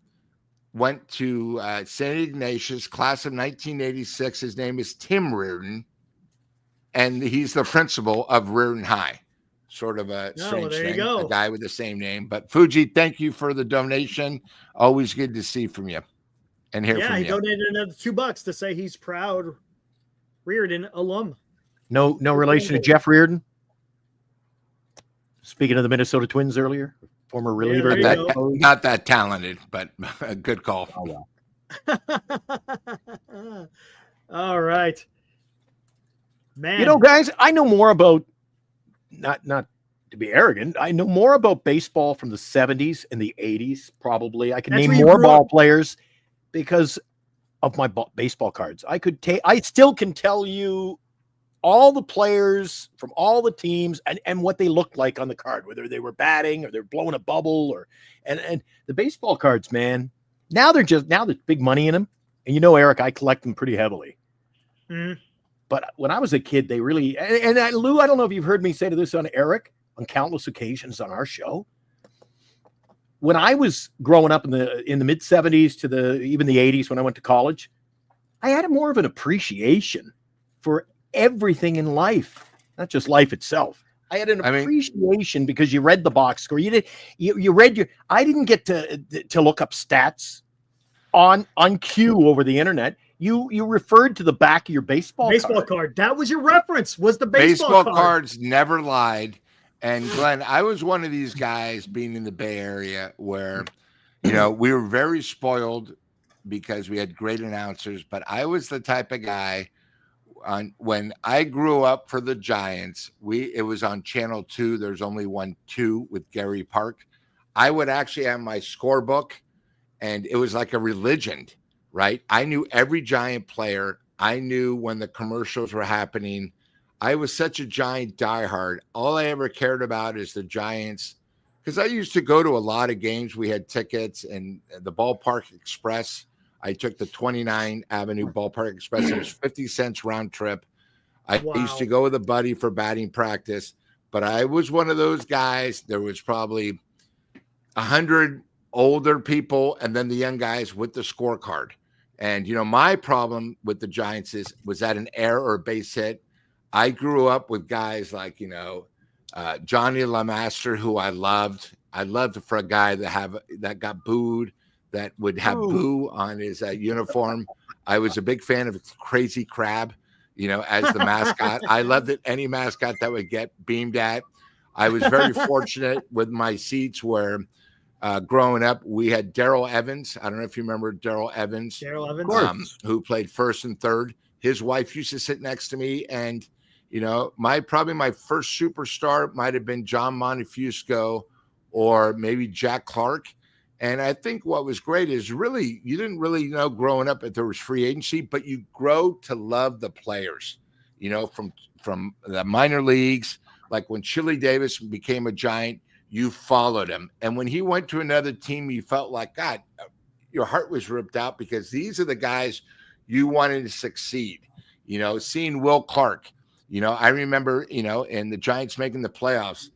went to St. Ignatius, class of 1986. His name is Tim Reardon, and he's the principal of Reardon High. Sort of a strange thing, a guy with the same name. But Fuji, thank you for the donation. Always good to see from you and hear from you. Yeah, he donated another $2 to say he's proud Reardon alum. No relation to Jeff Reardon. Speaking of the Minnesota Twins earlier. Former reliever. Not that talented, but a good call. Oh, well. All right. Man. Guys, I know more about, not to be arrogant, I know more about baseball from the 70s and the 80s, probably. I can name more ball players because of my baseball cards. I still can tell you all the players from all the teams and what they looked like on the card, whether they were batting or they're blowing a bubble and the baseball cards, man. Now there's big money in them. And Eric, I collect them pretty heavily. Mm-hmm. But when I was a kid, they really, and Lou, I don't know if you've heard me say this on Eric on countless occasions on our show. When I was growing up in the mid 70s to even the 80s, when I went to college, I had more of an appreciation for everything in life, not just life itself. I had an appreciation because you read the box score. You read I didn't get to look up stats on cue over the internet. You referred to the back of your baseball card. That was your reference. Was the baseball card. Cards never lied. And Glenn, I was one of these guys being in the Bay Area where, we were very spoiled because we had great announcers. But I was the type of guy. When I grew up for the Giants, it was on Channel 2. There's only 2 with Gary Park. I would actually have my scorebook, and it was like a religion, right? I knew every Giant player. I knew when the commercials were happening. I was such a Giant diehard. All I ever cared about is the Giants, because I used to go to a lot of games. We had tickets, and the Ballpark Express. I took the 29 Avenue Ballpark Express. It was 50 cents round trip. I used to go with a buddy for batting practice, but I was one of those guys. There was probably 100 older people and then the young guys with the scorecard. And, my problem with the Giants was that an error or a base hit, I grew up with guys like, Johnny LeMaster, who I loved. I loved for a guy that got booed, that would have boo on his uniform. I was a big fan of Crazy Crab, as the mascot. I loved it. Any mascot that would get beamed at. I was very fortunate with my seats where growing up, we had Darrell Evans. I don't know if you remember Darrell Evans. Darrell Evans, who played first and third. His wife used to sit next to me, and probably my first superstar might have been John Montefusco or maybe Jack Clark. And I think what was great is really you didn't really know growing up if there was free agency, but you grow to love the players, from the minor leagues. Like when Chili Davis became a Giant, you followed him. And when he went to another team, you felt like, God, your heart was ripped out because these are the guys you wanted to succeed. Seeing Will Clark, I remember, and the Giants making the playoffs,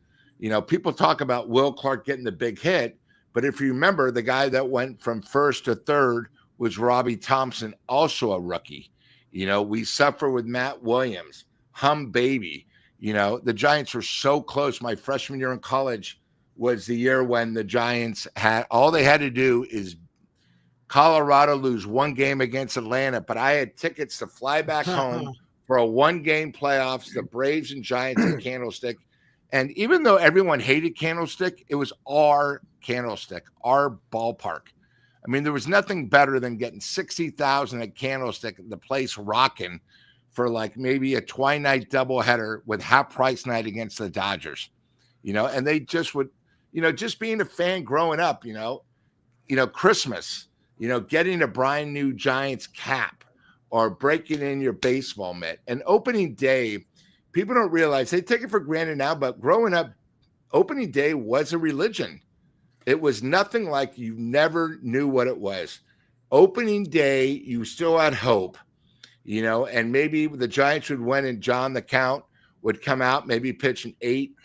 people talk about Will Clark getting the big hit. But if you remember, the guy that went from first to third was Robbie Thompson, also a rookie. We suffer with Matt Williams, Hum Baby. The Giants were so close. My freshman year in college was the year when the Giants all they had to do is Colorado lose one game against Atlanta, but I had tickets to fly back home for a one-game playoffs, the Braves and Giants at Candlestick. And even though everyone hated Candlestick, it was our Candlestick, our ballpark. I mean, there was nothing better than getting 60,000 at Candlestick, the place rocking, for like maybe a twilight doubleheader with half price night against the Dodgers, and they just would, just being a fan growing up, Christmas, getting a brand new Giants cap or breaking in your baseball mitt. And opening day, people don't realize, they take it for granted now, but growing up, opening day was a religion. It was nothing like you never knew what it was. Opening day, you still had hope. And maybe the Giants would win and John the Count would come out, maybe pitch an 8,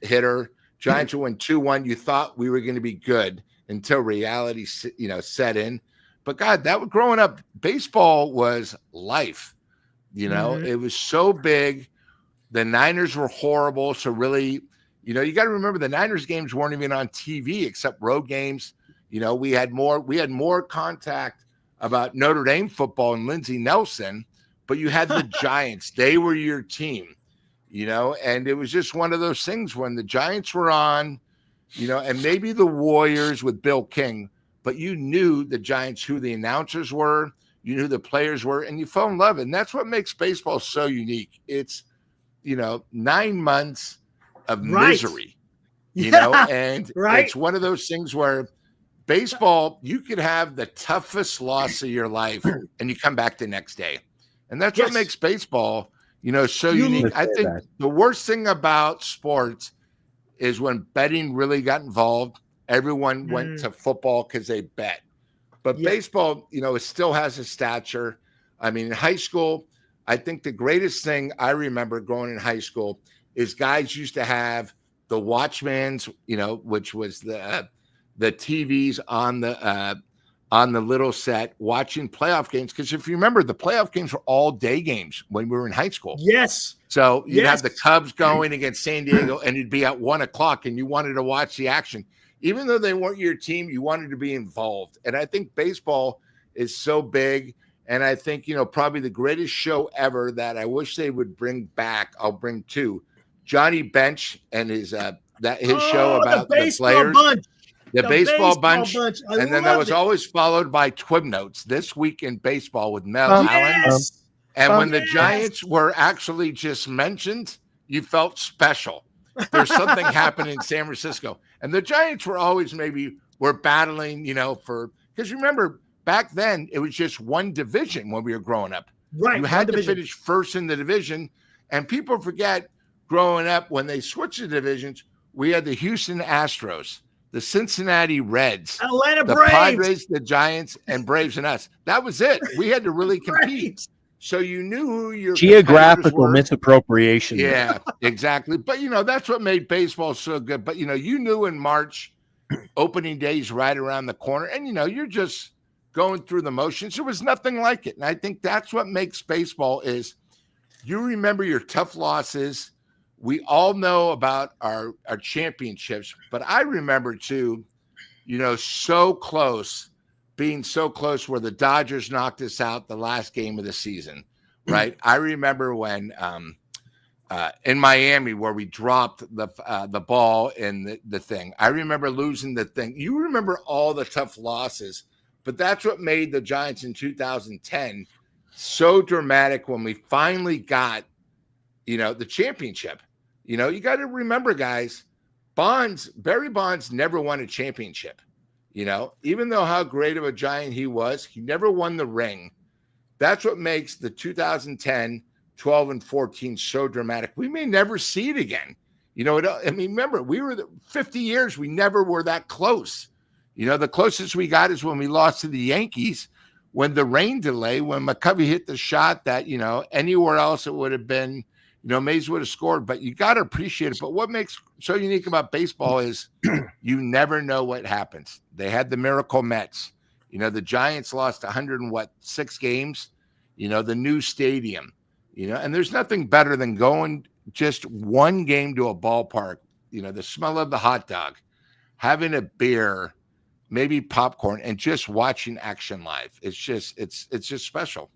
hitter. Giants would win 2-1. You thought we were going to be good until reality, set in. But God, growing up, baseball was life. It was so big. The Niners were horrible. So really, you got to remember the Niners games weren't even on TV except road games. We had more contact about Notre Dame football and Lindsey Nelson, but you had the Giants. They were your team, and it was just one of those things when the Giants were on, and maybe the Warriors with Bill King, but you knew the Giants, who the announcers were, you knew who the players were, and you fell in love. And that's what makes baseball so unique. It's, 9 months of misery, and it's one of those things where baseball, you could have the toughest loss of your life and you come back the next day. And that's what makes baseball, so unique. I think the worst thing about sports is when betting really got involved, everyone went to football because they bet. But baseball, it still has a stature. I mean, in high school, I think the greatest thing I remember growing in high school is guys used to have the Watchmans, which was the TVs on the little set watching playoff games. Because if you remember, the playoff games were all day games when we were in high school. Yes. So you'd have the Cubs going against San Diego and it'd be at 1:00 and you wanted to watch the action. Even though they weren't your team, you wanted to be involved. And I think baseball is so big. And I think, probably the greatest show ever that I wish they would bring back, I'll bring two. Johnny Bench and his show about the players. Bunch. The baseball bunch. And then that was always followed by Twib Notes, This Week in Baseball with Mel Allen. And when the Giants were actually just mentioned, you felt special. There's something happening in San Francisco. And the Giants were always were battling, because remember, back then it was just one division when we were growing up. Right. You had to finish first in the division. And people forget growing up when they switched the divisions, we had the Houston Astros, the Cincinnati Reds, Atlanta the Braves, Padres, the Giants, and Braves and us. That was it. We had to really compete. So you knew who your geographical misappropriation. Yeah, exactly. But, that's what made baseball so good. But, you knew in March, opening day's right around the corner. And, you're just going through the motions. There was nothing like it. And I think that's what makes baseball is you remember your tough losses. We all know about our championships, but I remember too, so close, being so close where the Dodgers knocked us out the last game of the season, right? I remember when in Miami where we dropped the ball in the thing. I remember losing the thing. You remember all the tough losses, but that's what made the Giants in 2010 so dramatic when we finally got, the championship. You got to remember, guys, Barry Bonds never won a championship. Even though how great of a Giant he was, he never won the ring. That's what makes the 2010, 12, and 14 so dramatic. We may never see it again. Remember, we were 50 years, we never were that close. The closest we got is when we lost to the Yankees, when the rain delay, when McCovey hit the shot that, anywhere else it would have been, Mays would have scored, but you got to appreciate it. But what makes so unique about baseball is you never know what happens. They had the miracle Mets. The Giants lost 106 games, the new stadium, and there's nothing better than going just one game to a ballpark, the smell of the hot dog, having a beer, maybe popcorn, and just watching action live. It's just special.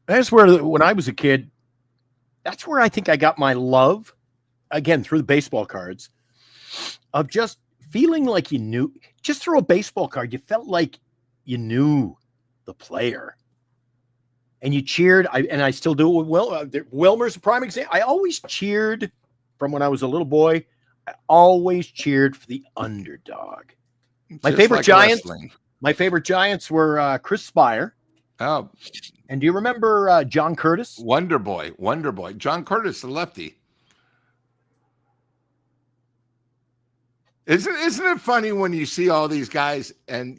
That's where, when I was a kid, that's where I think I got my love, again, through the baseball cards, of just feeling like you knew. Just through a baseball card, you felt like you knew the player. And you cheered, and I still do it with Wilmer's a prime example. I always cheered from when I was a little boy. I always cheered for the underdog. My favorite Giants were Chris Spire. Oh. And do you remember John Curtis? Wonder Boy. John Curtis, the lefty. Isn't it funny when you see all these guys and,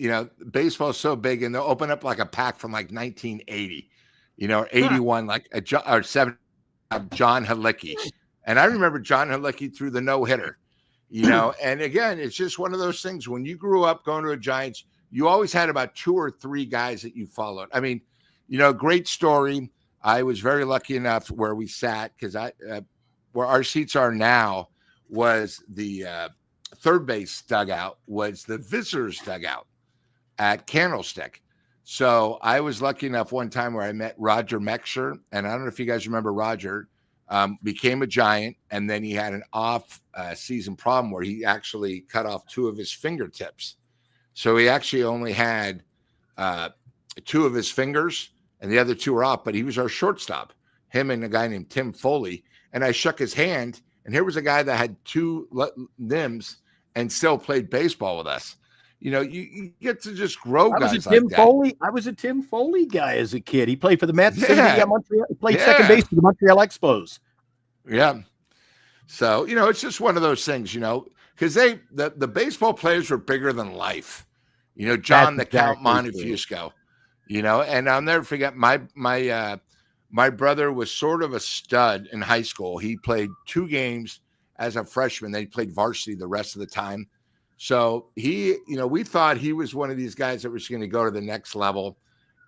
baseball's so big and they'll open up like a pack from like 1980, or 81, like or 7, John Halicki. And I remember John Halicki threw the no-hitter, and again, it's just one of those things. When you grew up going to a Giants, you always had about 2 or 3 guys that you followed. I mean, great story. I was very lucky enough where we sat, because where our seats are now was the third base dugout, was the visitors dugout at Candlestick. So I was lucky enough one time where I met Roger Mexer, and I don't know if you guys remember Roger, became a Giant, and then he had an off-season problem where he actually cut off 2 of his fingertips. So he actually only had 2 of his fingers, and the other 2 were off, but he was our shortstop, him and a guy named Tim Foley. And I shook his hand, and here was a guy that had 2 limbs and still played baseball with us. You get to just grow guys like that. I was a Tim Foley guy as a kid. He played for the Mets. Yeah. He played second base for the Montreal Expos. Yeah. So, it's just one of those things, because the baseball players were bigger than life. John the Count Montefusco, and I'll never forget my brother was sort of a stud in high school. He played 2 games as a freshman. Then he played varsity the rest of the time. So we thought he was one of these guys that was going to go to the next level.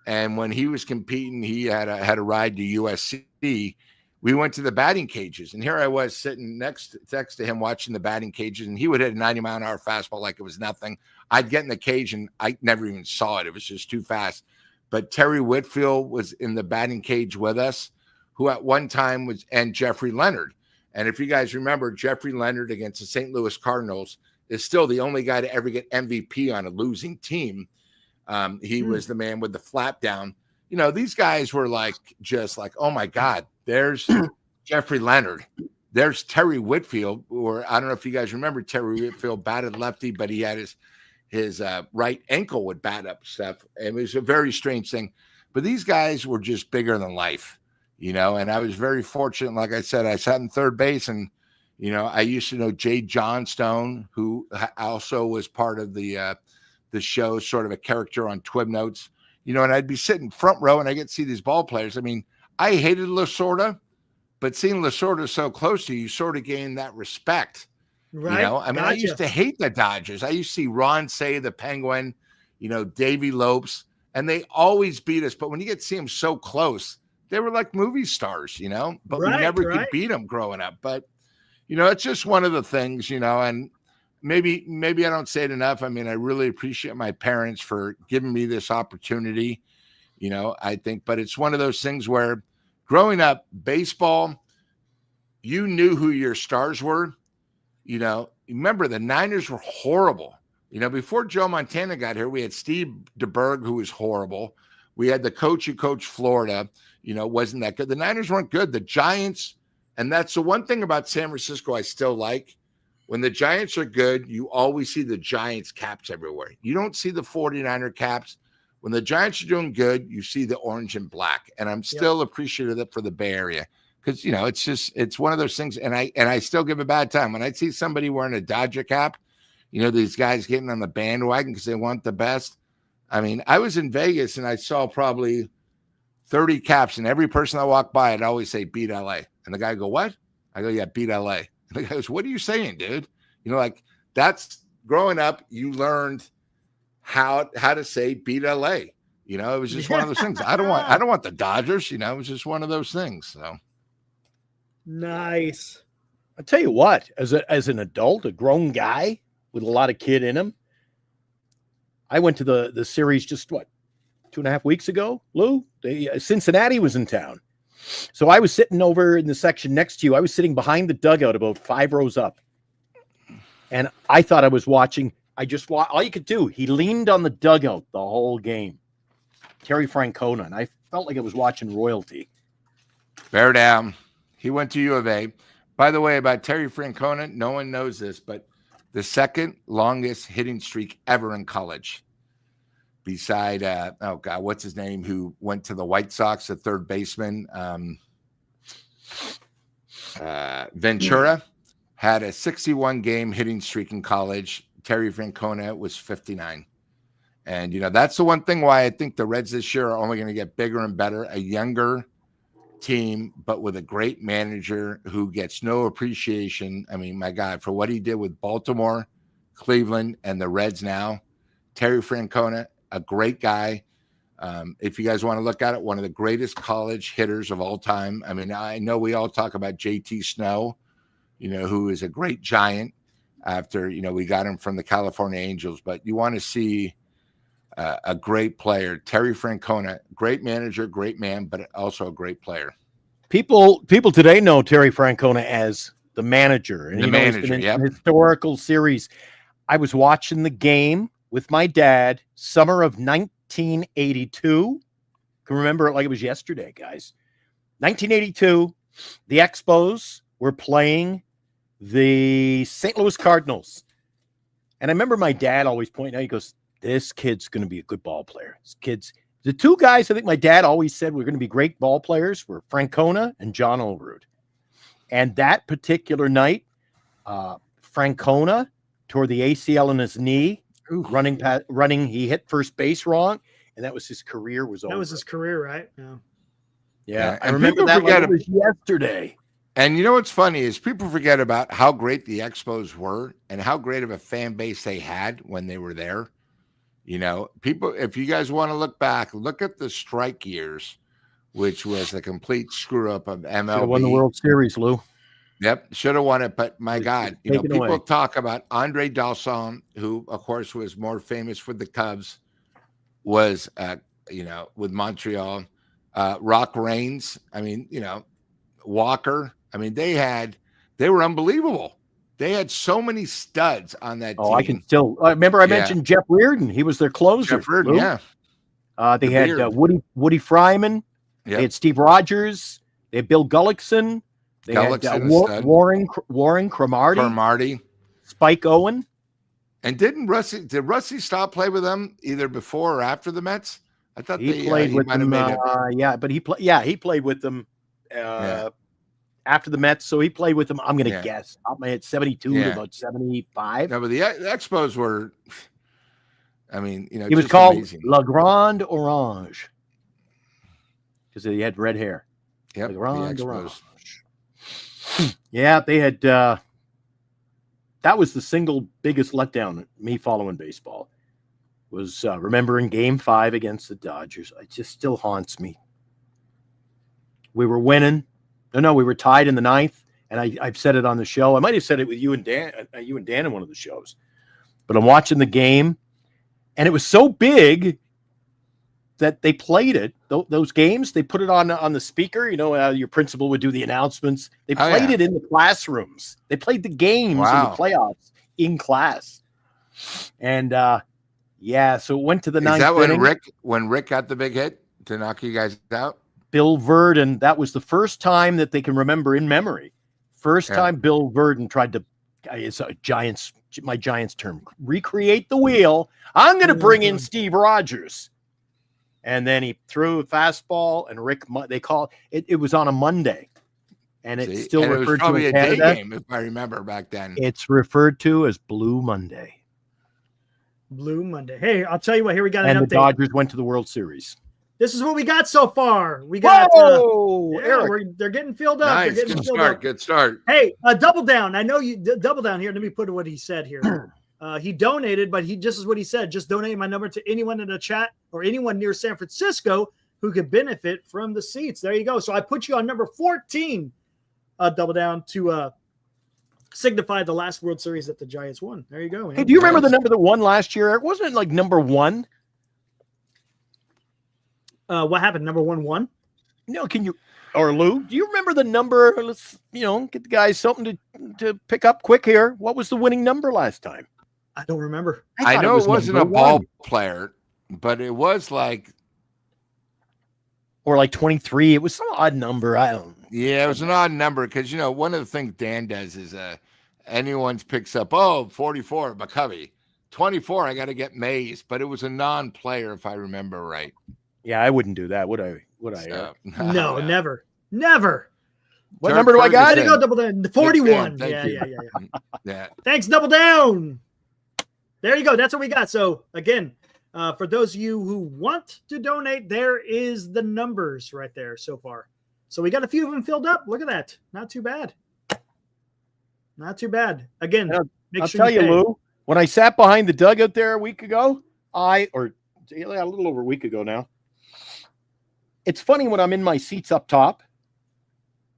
And when he was competing, he had a ride to USC. We went to the batting cages, and here I was sitting next to him watching the batting cages, and he would hit a 90-mile-an-hour fastball like it was nothing. I'd get in the cage, and I never even saw it. It was just too fast. But Terry Whitfield was in the batting cage with us, who at one time and Jeffrey Leonard. And if you guys remember, Jeffrey Leonard against the St. Louis Cardinals is still the only guy to ever get MVP on a losing team. He was the man with the flap down. These guys were just like, oh my God, there's Jeffrey Leonard. There's Terry Whitfield, or I don't know if you guys remember, Terry Whitfield batted lefty, but he had his right ankle would bat up stuff. And it was a very strange thing. But these guys were just bigger than life, and I was very fortunate. Like I said, I sat in third base, and I used to know Jay Johnstone, who also was part of the show, sort of a character on Twib Notes, and I'd be sitting front row, and I get to see these ball players. I mean, I hated Lasorda, but seeing Lasorda so close to you sort of gained that respect. Right. I used to hate the Dodgers. I used to see Ron Say, the Penguin, Davey Lopes, and they always beat us. But when you get to see them so close, they were like movie stars, you know, but we Right, never could right. beat them growing up. But, you know, it's just one of the things, you know, and maybe I don't say it enough. I mean, I really appreciate my parents for giving me this opportunity, you know, I think, but it's one of those things where growing up, baseball, you knew who your stars were. You know, remember the Niners were horrible. You know, before Joe Montana got here, we had Steve DeBerg, who was horrible. We had the coach who coached Florida, you know, wasn't that good. The Niners weren't good. The Giants, and that's the one thing about San Francisco I still like. When the Giants are good, you always see the Giants caps everywhere. You don't see the 49er caps. When the Giants are doing good, you see the orange and black. And I'm still appreciative of it for the Bay Area. Because, you know, it's one of those things. And I still give a bad time. When I see somebody wearing a Dodger cap, you know, these guys getting on the bandwagon because they want the best. I mean, I was in Vegas and I saw probably 30 caps, and every person that walked by, I'd always say, beat LA. And the guy go, what? I go, yeah, beat LA. And the guy goes, what are you saying, dude? You know, like that's growing up, you learned how to say beat LA. You know, it was just one of those things. I don't want the Dodgers, you know, it was just one of those things. So nice. I'll tell you what, as an adult, a grown guy with a lot of kid in him, I went to the series just 2.5 weeks ago, Lou. Cincinnati was in town. So I was sitting over in the section next to you. I was sitting behind the dugout about 5 rows up. And I thought I was watching. All you could do, he leaned on the dugout the whole game. Terry Francona. And I felt like I was watching royalty. Bear down. He went to U of A. By the way, about Terry Francona, no one knows this, but the second longest hitting streak ever in college. Beside, what's his name? Who went to the White Sox, the third baseman, Ventura, had a 61-game hitting streak in college. Terry Francona was 59. And, you know, that's the one thing why I think the Reds this year are only going to get bigger and better. A younger team, but with a great manager who gets no appreciation. I mean, my God, for what he did with Baltimore, Cleveland, and the Reds now. Terry Francona, a great guy. If you guys want to look at it, one of the greatest college hitters of all time. I mean, I know we all talk about JT Snow, you know, who is a great Giant after, you know, we got him from the California Angels, but you want to see a great player. Terry Francona, great manager, great man, but also a great player. People today know Terry Francona as the manager. And the manager, he's been in historical series. I was watching the game with my dad, summer of 1982. Can remember it like it was yesterday, guys. 1982, the Expos were playing the St. Louis Cardinals. And I remember my dad always pointing out, he goes, this kid's going to be a good ball player. The two guys I think my dad always said were going to be great ball players were Francona and John Olerud. And that particular night, Francona tore the ACL in his knee. Ooh. Running, he hit first base wrong, and that was his career was over. That was his career, right? Yeah. I remember that like it was yesterday. And you know what's funny is people forget about how great the Expos were and how great of a fan base they had when they were there. You know, people, if you guys want to look back, look at the strike years, which was a complete screw up of MLB. Should have won the World Series, Lou. Yep, should have won it. But my God, you know, people away. talk about Andre Dawson, who, of course, was more famous for the Cubs, was, you know, with Montreal. Rock Reigns, I mean, you know, Walker. I mean, they were unbelievable. They had so many studs on that team. I can still remember. I mentioned Jeff Reardon. He was their closer. Jeff Reardon, Lou. yeah. They had Woody Fryman. Yep. They had Steve Rogers. They had Bill Gullickson. They had Warren Cromartie. Spike Owen. And did Rusty stop play with them either before or after the Mets? I thought he played with them. He played with them. After the Mets, so he played with them. I'm going to guess. Top of my head, 72 to about 75. No, but the Expos were. I mean, you know, he was called La Grande Orange because he had red hair. Yep, La Grande Orange. Yeah, they had. That was the single biggest letdown. Me following baseball was remembering Game 5 against the Dodgers. It just still haunts me. We were winning. No, we were tied in the ninth. And I've said it on the show. I might have said it with you and Dan in one of the shows. But I'm watching the game, and it was so big that they played it. Those games, they put it on the speaker. You know, your principal would do the announcements. They played it in the classrooms. They played the games in the playoffs in class. And so it went to the ninth inning. Is that when Rick got the big hit to knock you guys out? Bill Verdon, that was the first time that they can remember in memory. First time Bill Verdon tried to, it's a my Giants term, recreate the wheel. I'm going to bring in Steve Rogers. And then he threw a fastball, and Rick, they call it was on a Monday. And it's still referred to as probably a day game, if I remember back then. It's referred to as Blue Monday. Blue Monday. Hey, I'll tell you what, here we got an update. And the Dodgers went to the World Series. This is what we got so far. We got they're getting filled up. Nice. Good start. Hey, double down. I know you double down here. Let me put what he said here. He donated, but this is what he said. Just donate my number to anyone in the chat or anyone near San Francisco who could benefit from the seats. There you go. So I put you on number 14, double down, to signify the last World Series that the Giants won. There you go. Man. Hey, do you remember the number that won last year? Wasn't it like number 1? What happened? Number 1-1? No, or Lou, do you remember the number? Let's, get the guys something to pick up quick here. What was the winning number last time? I don't remember. I know it wasn't a ball player, but it was like, or like 23. It was some odd number. I don't know. Yeah, it was an odd number because, one of the things Dan does is anyone picks up, 44, McCovey. 24, I got to get Mays, but it was a non-player if I remember right. Yeah, I wouldn't do that, would I? No, never. What number do I got? There you go, double down. 41. Yeah. Thanks, double down. There you go. That's what we got. So again, for those of you who want to donate, there is the numbers right there so far. So we got a few of them filled up. Look at that. Not too bad. Again, I'll tell you, Lou, when I sat behind the dugout there a week ago, a little over a week ago now. It's funny when I'm in my seats up top,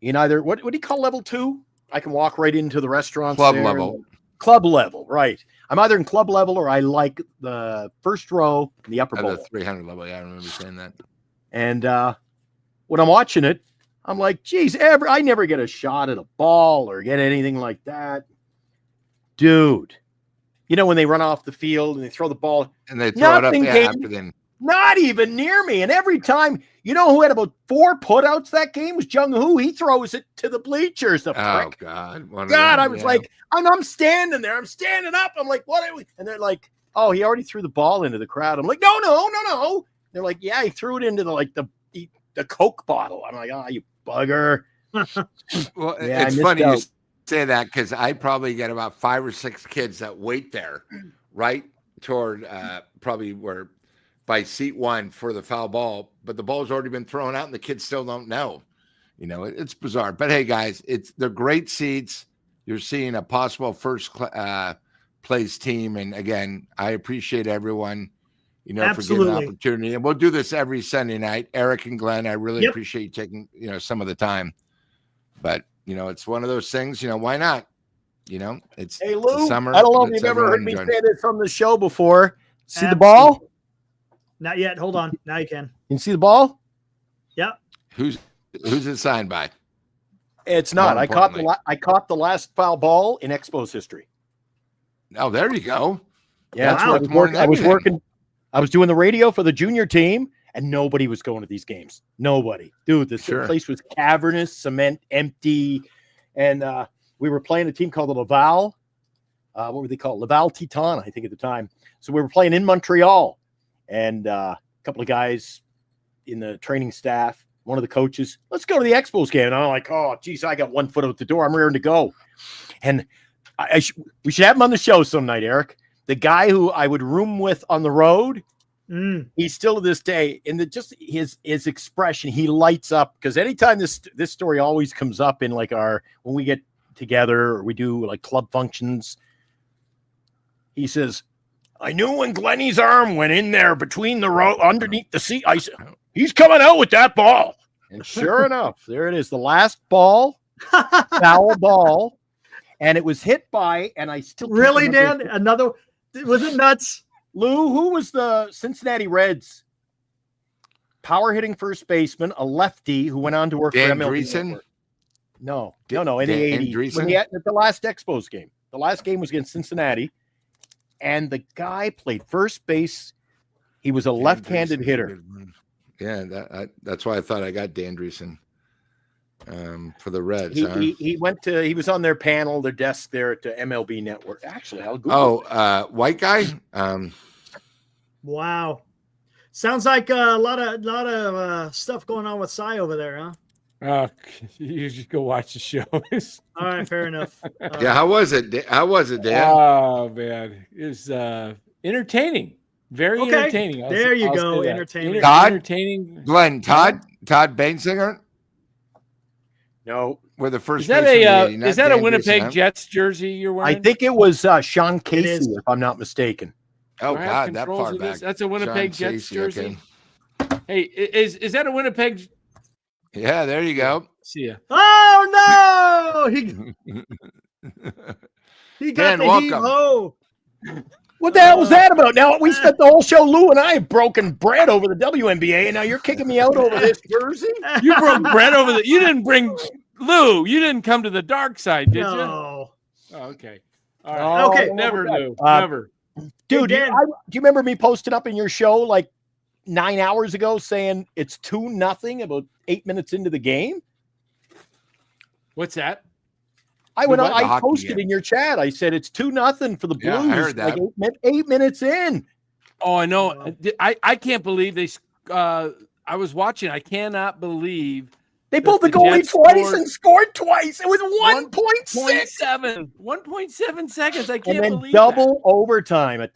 in either, what do you call level 2? I can walk right into the restaurant. Club level. Club level, right. I'm either in club level or I like the first row in the upper bowl. The 300 level, yeah, I remember saying that. And when I'm watching it, I'm like, geez, I never get a shot at a ball or get anything like that. Dude, when they run off the field and they throw the ball. And they throw it up after them. Not even near me. And every time, who had about 4 putouts that game was Jung Hoo. He throws it to the bleachers. God. I was like, I'm standing there. I'm standing up. I'm like, what? And they're like, oh, he already threw the ball into the crowd. I'm like, no. They're like, yeah, he threw it into the Coke bottle. I'm like, you bugger. Well, it's funny you say that because I probably get about 5 or 6 kids that wait there right toward probably where by seat 1 for the foul ball, but the ball's already been thrown out and the kids still don't know. It's bizarre. But hey, guys, they're great seats. You're seeing a possible first place team. And again, I appreciate everyone, for giving an opportunity. And we'll do this every Sunday night. Eric and Glenn, I really appreciate you taking, some of the time. But, it's one of those things, why not? It's hey, Lou, summer. I don't know if you've ever heard me say this from the show before. See the ball? Not yet. Hold on. Now you can. You can see the ball? Yeah. Who's it signed by? It's not. I caught the last foul ball in Expos history. Oh, there you go. Yeah, I was working. I was doing the radio for the junior team, and nobody was going to these games. Nobody, dude. This place was cavernous, cement, empty, and we were playing a team called the Laval. What were they called? Laval Titan, I think, at the time. So we were playing in Montreal. And a couple of guys in the training staff, one of the coaches, let's go to the Expos game. And I'm like, oh, geez, I got 1 foot out the door. I'm ready to go. And we should have him on the show some night, Eric. The guy who I would room with on the road, he's still to this day. And just his expression, he lights up. Because anytime this story always comes up in like when we get together or we do like club functions, he says, I knew when Glenny's arm went in there between the row underneath the seat. I said, he's coming out with that ball. And sure enough, there it is. The last ball, foul ball. And it was hit by, and I still can't Really, remember. Dan? Another, was it nuts? Lou, who was the Cincinnati Reds power hitting first baseman, a lefty who went on to work for MLB Network? No. In the 80s. At the last Expos game. The last game was against Cincinnati. And the guy played first base. He was a left-handed hitter. Yeah, that's why I thought I got Dan Dreesen for the Reds. He was on their panel, their desk there at the MLB Network. Actually, I'll Google. White guy. Wow, sounds like a lot of stuff going on with Cy over there, huh? You just go watch the show. All right, fair enough. Yeah, how was it, Dan? Oh man, it was entertaining. Very entertaining. There you go. Entertaining. Entertaining. Glenn, Todd Bainsinger? No. We're the first. Is that a Winnipeg Jets jersey you're wearing? I think it was Sean Casey, if I'm not mistaken. Oh God, that far back. That's a Winnipeg Jets jersey. Okay. Hey, is that a Winnipeg? Yeah, there you go. See ya. Oh no! He got Dan, the welcome. What the hell was that about? Now we spent the whole show. Lou and I have broken bread over the WNBA, and now you're kicking me out over this jersey. You broke bread over the. You didn't bring Lou. You didn't come to the dark side, did you? No. Oh, okay. All right. Okay. Never, Lou. Never. Dude, do you remember me posting up in your show like 9 hours ago saying it's 2-0 about 8 minutes into the game? What's that? I posted in your chat. I said it's 2-0 for the Blues. Yeah, I heard that. Like 8 minutes in. Oh, I know. I can't believe they. I was watching. I cannot believe they pulled the goalie twice and scored twice. It was 1.6. 1.7 seconds. I can't and then believe double overtime.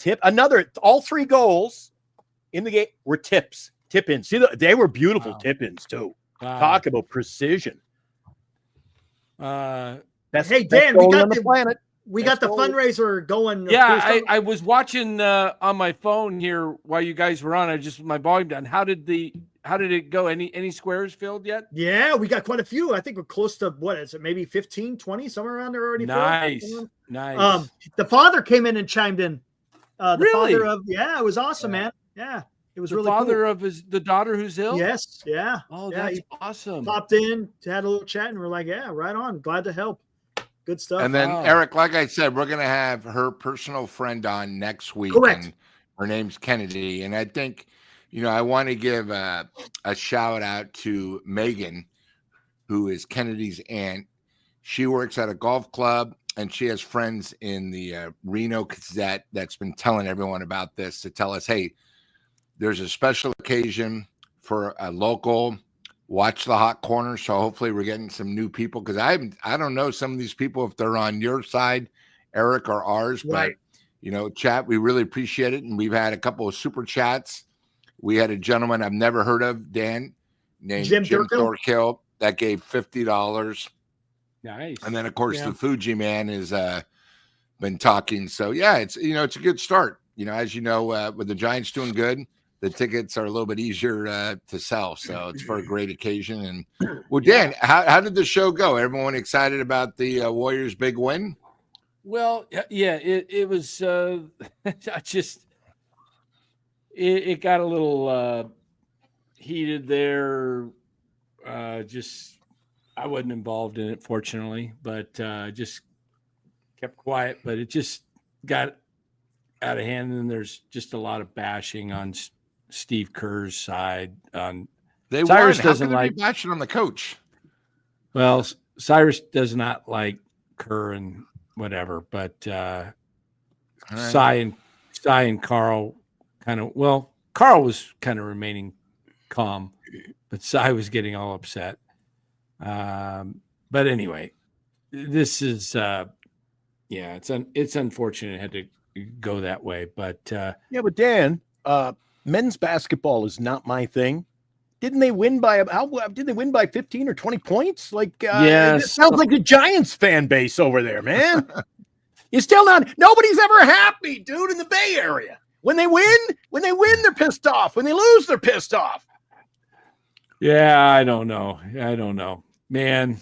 All 3 goals in the game were tips. Tip-ins. See, they were beautiful tip-ins too. Talk about precision. Hey Dan, we got the fundraiser going. Yeah, I was watching on my phone here while you guys were on. I just my volume down. How did it go? Any squares filled yet? Yeah, we got quite a few. I think we're close to what is it? Maybe 15, 20, somewhere around there already. Nice. The father came in and chimed in. Really? It was awesome, man. Yeah. It was really father cool. of the daughter who's ill. Yes, yeah. Oh, yeah, that's awesome. Popped in, had a little chat, and we're like, "Yeah, right on. Glad to help. Good stuff." And then Eric, like I said, we're gonna have her personal friend on next week. Correct. And her name's Kennedy, and I think, I want to give a shout out to Megan, who is Kennedy's aunt. She works at a golf club, and she has friends in the Reno Gazette that's been telling everyone about this to tell us, hey, there's a special occasion for a local Watch the Hot Corner. So hopefully we're getting some new people, because I don't know some of these people if they're on your side, Eric, or ours. Right. But chat, we really appreciate it, and we've had a couple of super chats. We had a gentleman I've never heard of, Dan, named Jim Thorkill, that gave $50. Nice. And then of course the Fuji man has been talking. So yeah, it's it's a good start. As you know, with the Giants doing good, the tickets are a little bit easier to sell. So it's for a great occasion. And well, Dan, how did the show go? Everyone excited about the Warriors' big win? Well, yeah, it was. It got a little heated there. I wasn't involved in it, fortunately, but just kept quiet. But it just got out of hand, and there's just a lot of bashing on Steve Kerr's side. Cyrus doesn't like bashing on the coach. Well, Cyrus does not like Kerr and whatever, but Cy and Carl Carl was kind of remaining calm, but Cy was getting all upset. But anyway, this is it's unfortunate it had to go that way, but but Dan, men's basketball is not my thing. Didn't they win by 15 or 20 points? It sounds like the Giants fan base over there, man. You're still nobody's ever happy, dude, in the Bay Area. When they win, they're pissed off. When they lose, they're pissed off. Yeah, I don't know, man.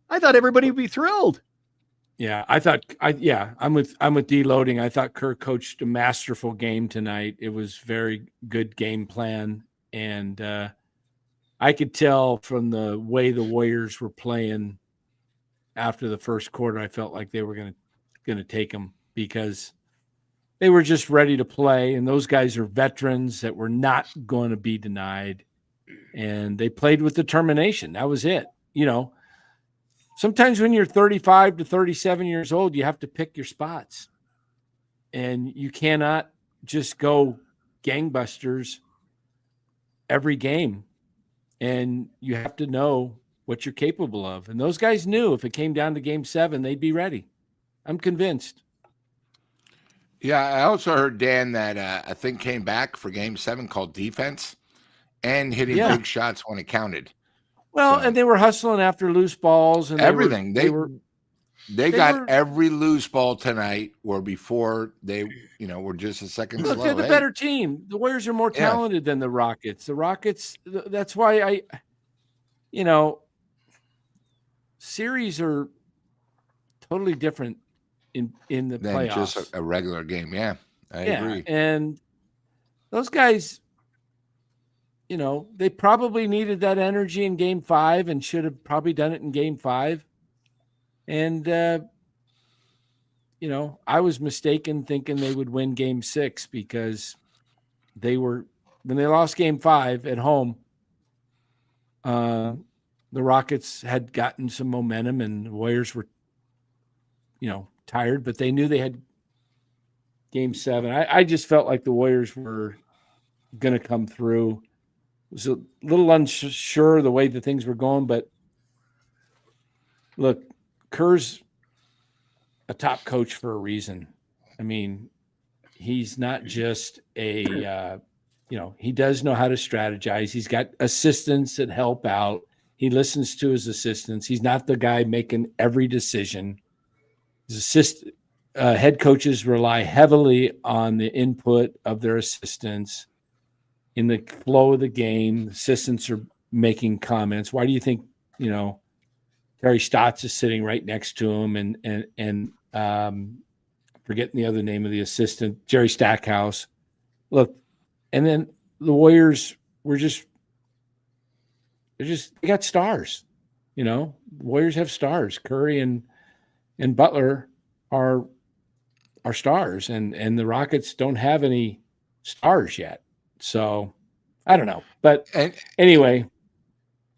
I thought everybody would be thrilled. Yeah, I'm with deloading. I thought Kerr coached a masterful game tonight. It was very good game plan, and I could tell from the way the Warriors were playing after the first quarter. I felt like they were going to take them because they were just ready to play, and those guys are veterans that were not going to be denied, and they played with determination. That was it. Sometimes when you're 35 to 37 years old, you have to pick your spots, and you cannot just go gangbusters every game, and you have to know what you're capable of. And those guys knew if it came down to game 7, they'd be ready. I'm convinced. Yeah, I also heard, Dan, that a thing came back for game 7 called defense and hitting big shots when it counted. Well, and they were hustling after loose balls and everything. They got were, every loose ball tonight, or before they, were just a second look, slow. they're the better team. The Warriors are more talented than the Rockets. The Rockets, that's why series are totally different in the than playoffs. Just a regular game. Yeah, I agree. And those guys, they probably needed that energy in game 5 and should have probably done it in game 5. And, I was mistaken thinking they would win game 6 because when they lost game 5 at home, the Rockets had gotten some momentum and the Warriors were, tired, but they knew they had game 7. I just felt like the Warriors were going to come through. Was a little unsure the way the things were going, but look, Kerr's a top coach for a reason. I mean, he's not just he does know how to strategize. He's got assistants that help out. He listens to his assistants. He's not the guy making every decision. His head coaches rely heavily on the input of their assistants. In the flow of the game, assistants are making comments. Why do you think, Terry Stotts is sitting right next to him and forgetting the other name of the assistant, Jerry Stackhouse. Look, and then the Warriors were they got stars, The Warriors have stars. Curry and Butler are stars, and the Rockets don't have any stars yet. So I don't know, but anyway,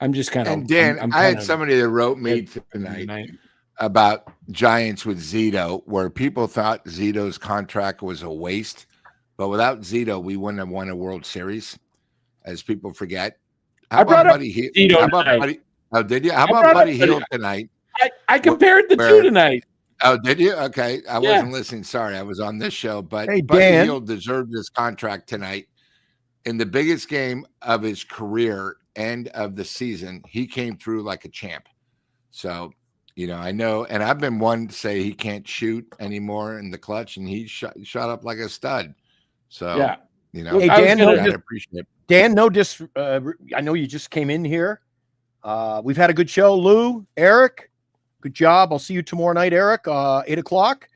I'm just kind of. And Dan, I had somebody that wrote me tonight about Giants with Zito, where people thought Zito's contract was a waste, but without Zito, we wouldn't have won a World Series, as people forget. How about Buddy Hield? Oh, did you? How about Buddy Hield tonight? I compared the two tonight. Oh, did you? Okay, I wasn't listening. Sorry, I was on this show. But hey, Buddy Dan. Hield deserved this contract tonight. In the biggest game of his career, end of the season, he came through like a champ. So, I know, and I've been one to say he can't shoot anymore in the clutch, and he shot up like a stud. So, hey, Dan, I appreciate it. Dan, I know you just came in here. We've had a good show. Lou, Eric, good job. I'll see you tomorrow night, Eric, 8:00.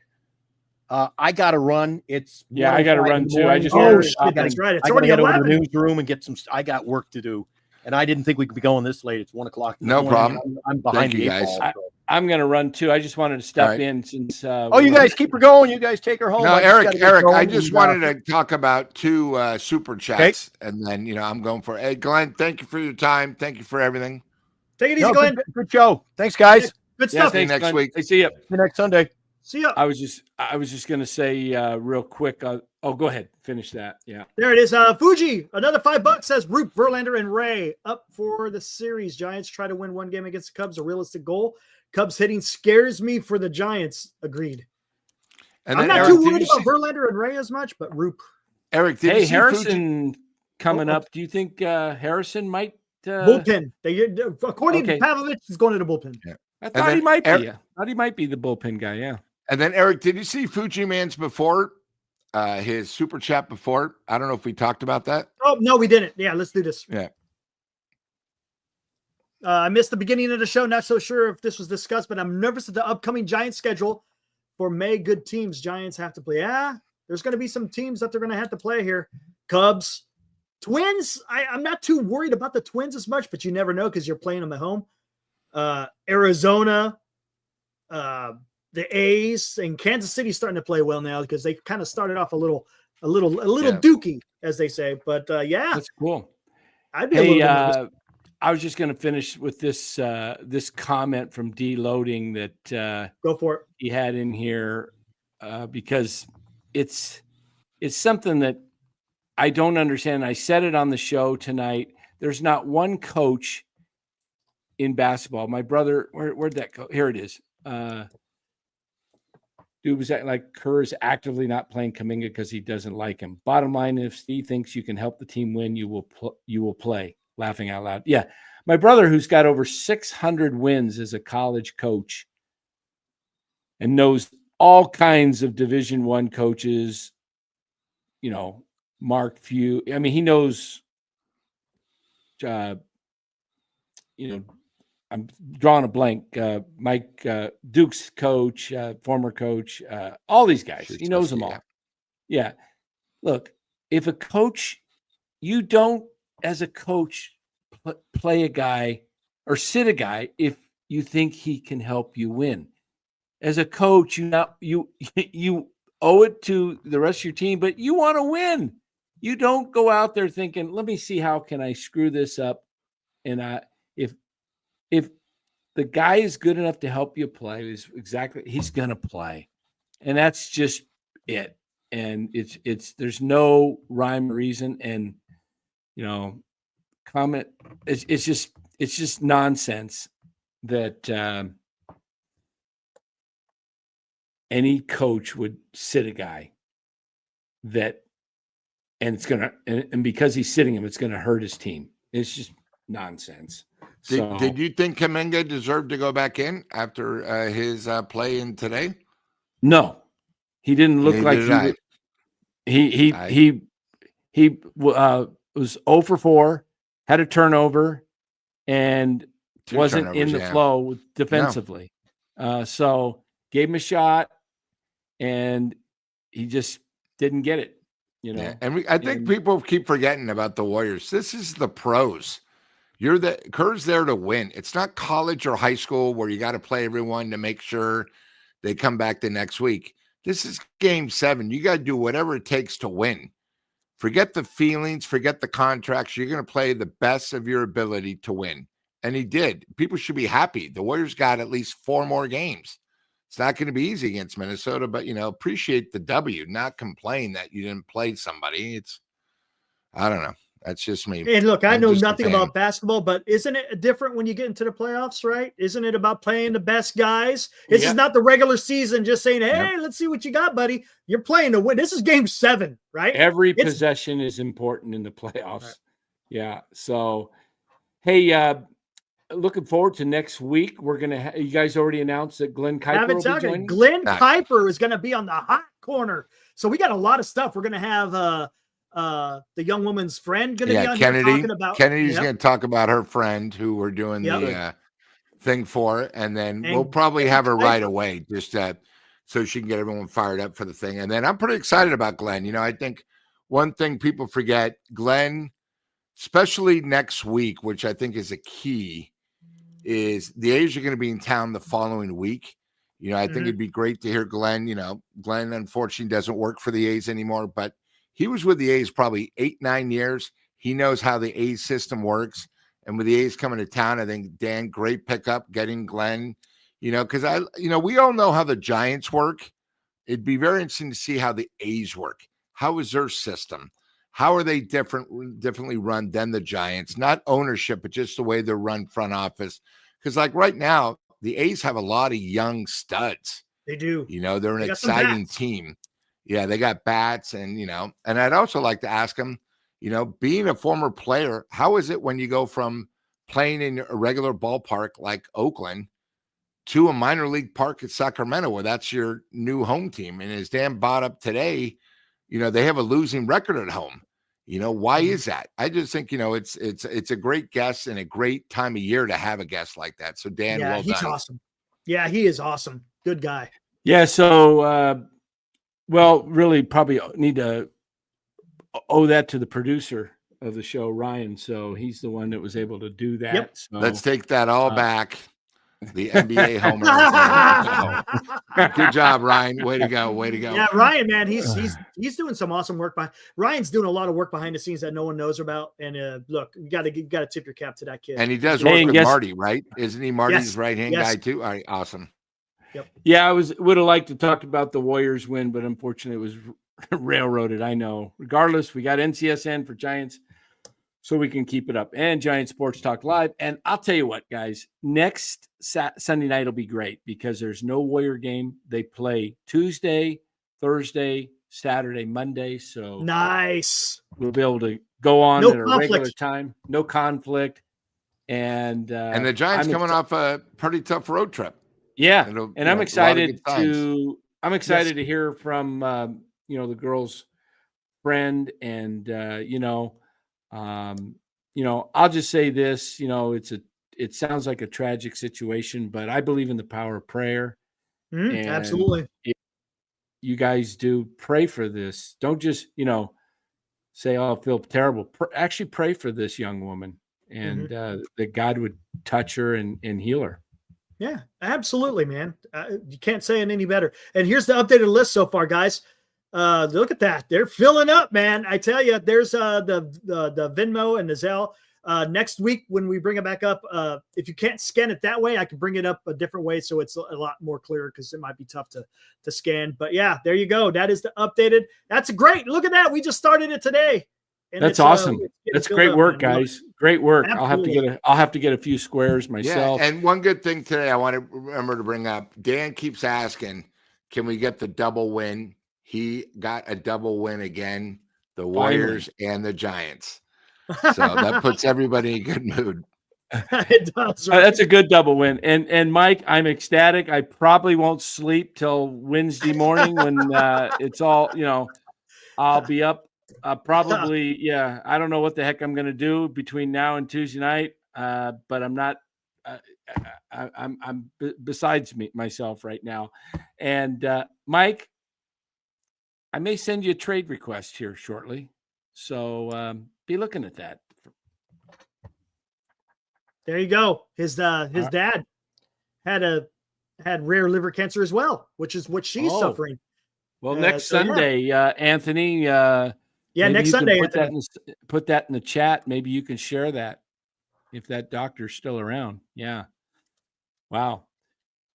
I got to run. I got to run too. That's right. It's I got to already get over to 11. the newsroom and get I got work to do. And I didn't think we could be going this late. It's 1:00. No problem. I'm behind the eight ball. I'm going to run too. I just wanted to step in since. You guys keep her going. You guys take her home. No, Eric, I just wanted to talk about 2 super chats, and then I'm going for. Hey, Glenn, thank you for your time. Thank you for everything. Take it easy, Glenn. Good show. Thanks, guys. Good stuff. See you next week. I see you. See you next Sunday. See ya. I was just going to say real quick. Go ahead. Finish that. Yeah. There it is. Fuji, another $5 says Roop, Verlander, and Ray up for the series. Giants try to win one game against the Cubs, a realistic goal. Cubs hitting scares me for the Giants. Agreed. And I'm not too worried about Verlander and Ray as much, but Roop. Eric, hey, Harrison coming up. Do you think Harrison might bullpen? According to Pavlovich, he's going to the bullpen. Yeah. I thought he might be. I thought he might be the bullpen guy. Yeah. And then Eric, did you see Fuji Man's before? His super chat before? I don't know if we talked about that. Oh no, we didn't. Yeah, let's do this. Yeah. I missed the beginning of the show. Not so sure if this was discussed, but I'm nervous at the upcoming Giants schedule for May. Good teams Giants have to play. Yeah, there's going to be some teams that they're going to have to play here. Cubs, Twins. I'm not too worried about the Twins as much, but you never know because you're playing them at home. Arizona, the A's, and Kansas City starting to play well now because they kind of started off a little dookie, as they say. But yeah, that's cool. I'd be a little bit nervous. I was just going to finish with this this comment from D Loading that Go for it. He had in here because it's something that I don't understand. I said it on the show tonight. There's not one coach in basketball. My brother, where'd that go? Here it is. Dude was like Kerr's actively not playing Kuminga because he doesn't like him. Bottom line, if Steve thinks you can help the team win, you will play. Laughing out loud. Yeah. My brother, who's got over 600 wins as a college coach and knows all kinds of Division I coaches, Mark Few. I mean, he knows, I'm drawing a blank. Mike Duke's coach, former coach, all these guys. He knows them all. Yeah. Look, if a coach, you don't, as a coach, play a guy or sit a guy if you think he can help you win. As a coach, you owe it to the rest of your team, but you want to win. You don't go out there thinking, let me see how can I screw this up. And if the guy is good enough to help you play, he's going to play. And that's just it. And it's there's no rhyme or reason. And, comment. It's just nonsense that any coach would sit a guy and because he's sitting him, it's gonna hurt his team. It's just nonsense. Did you think Kuminga deserved to go back in after his play in today? No, he didn't look like he was 0 for 4. Had a turnover and wasn't in the flow defensively. No. So gave him a shot and he just didn't get it, Yeah. And I think people keep forgetting about the Warriors. This is the pros. Kerr's there to win. It's not college or high school where you got to play everyone to make sure they come back the next week. This is game 7. You got to do whatever it takes to win. Forget the feelings, forget the contracts. You're going to play the best of your ability to win. And he did. People should be happy. The Warriors got at least 4 more games. It's not going to be easy against Minnesota, but, appreciate the W, not complain that you didn't play somebody. I don't know. That's just me. And look, I know nothing about basketball, but isn't it different when you get into the playoffs, right? Isn't it about playing the best guys? This is not the regular season just saying, hey, let's see what you got, buddy. You're playing to win. This is game 7, right? Every possession is important in the playoffs. Right. Yeah. So, hey, looking forward to next week. We're going to you guys already announced that Glenn Kuiper will be joining? Glenn Kuiper is going to be on the hot corner. So we got a lot of stuff. We're going to have the young woman's friend going to be on Kennedy. Here talking about Kennedy's going to talk about her friend who we're doing the thing for, and then we'll probably have her right away just so she can get everyone fired up for the thing. And then I'm pretty excited about Glenn. I think one thing people forget, Glenn, especially next week, which I think is a key, is the A's are going to be in town the following week. I think it'd be great to hear Glenn. Glenn unfortunately doesn't work for the A's anymore, but he was with the A's probably 8-9 years. He knows how the A's system works. And with the A's coming to town, I think, Dan, great pickup getting Glenn, because we all know how the Giants work. It'd be very interesting to see how the A's work. How is their system? How are they differently run than the Giants? Not ownership, but just the way they're run front office. Because like right now, the A's have a lot of young studs. They do. They're an exciting team. Yeah, they got bats and I'd also like to ask them, being a former player, how is it when you go from playing in a regular ballpark like Oakland to a minor league park at Sacramento where that's your new home team? And as Dan brought up today, they have a losing record at home. Why is that? I just think, it's a great guest and a great time of year to have a guest like that. So Dan, Yeah, well he's done. awesome. Yeah, he is awesome. Good guy. Yeah. So, really probably need to owe that to the producer of the show, Ryan. So he's the one that was able to do that. Yep. So, Let's take that all back. The NBA homer. Good job, Ryan. Way to go. Way to go. Yeah, Ryan, man, he's doing some awesome work. Ryan's doing a lot of work behind the scenes that no one knows about. And look, you got to tip your cap to that kid. And he does work with Marty, right? Isn't he Marty's right-hand guy too? All right, awesome. Yep. Yeah, I would have liked to talk about the Warriors win, but unfortunately it was railroaded. I know. Regardless, we got NCSN for Giants, so we can keep it up, and Giant Sports Talk Live. And I'll tell you what, guys, next Sunday night will be great because there's no Warrior game. They play Tuesday, Thursday, Saturday, Monday. So nice. We'll be able to go on at a regular time. No conflict. And the Giants coming off a pretty tough road trip. Yeah. And I'm excited to hear from the girls' friend and I'll just say this, it sounds like a tragic situation, but I believe in the power of prayer. Absolutely. You guys do pray for this. Don't just, say, oh, I feel terrible. Actually pray for this young woman and that God would touch her and heal her. Yeah, absolutely, man. You can't say it any better. And here's the updated list so far, guys. Look at that. They're filling up, man. I tell you, there's the Venmo and the Zelle. Next week when we bring it back up, if you can't scan it that way, I can bring it up a different way so it's a lot more clear because it might be tough to scan. But yeah, there you go. That is the updated. That's great. Look at that. We just started it today. And that's awesome. That's great work, guys. Great work. Absolutely. I'll have to get a few squares myself. Yeah, and one good thing today I want to remember to bring up, Dan keeps asking, can we get the double win? He got a double win again, the Warriors and the Giants. So that puts everybody in a good mood. It does, right? That's a good double win. And Mike, I'm ecstatic. I probably won't sleep till Wednesday morning when it's all, I'll be up probably. Yeah. I don't know what the heck I'm going to do between now and Tuesday night. But I'm not, I'm besides myself right now. And Mike, I may send you a trade request here shortly. So be looking at that. There you go. His dad had rare liver cancer as well, which is what she's suffering. Well, next Sunday, Anthony. Next Sunday. Put that in the chat. Maybe you can share that if that doctor's still around. Yeah. Wow.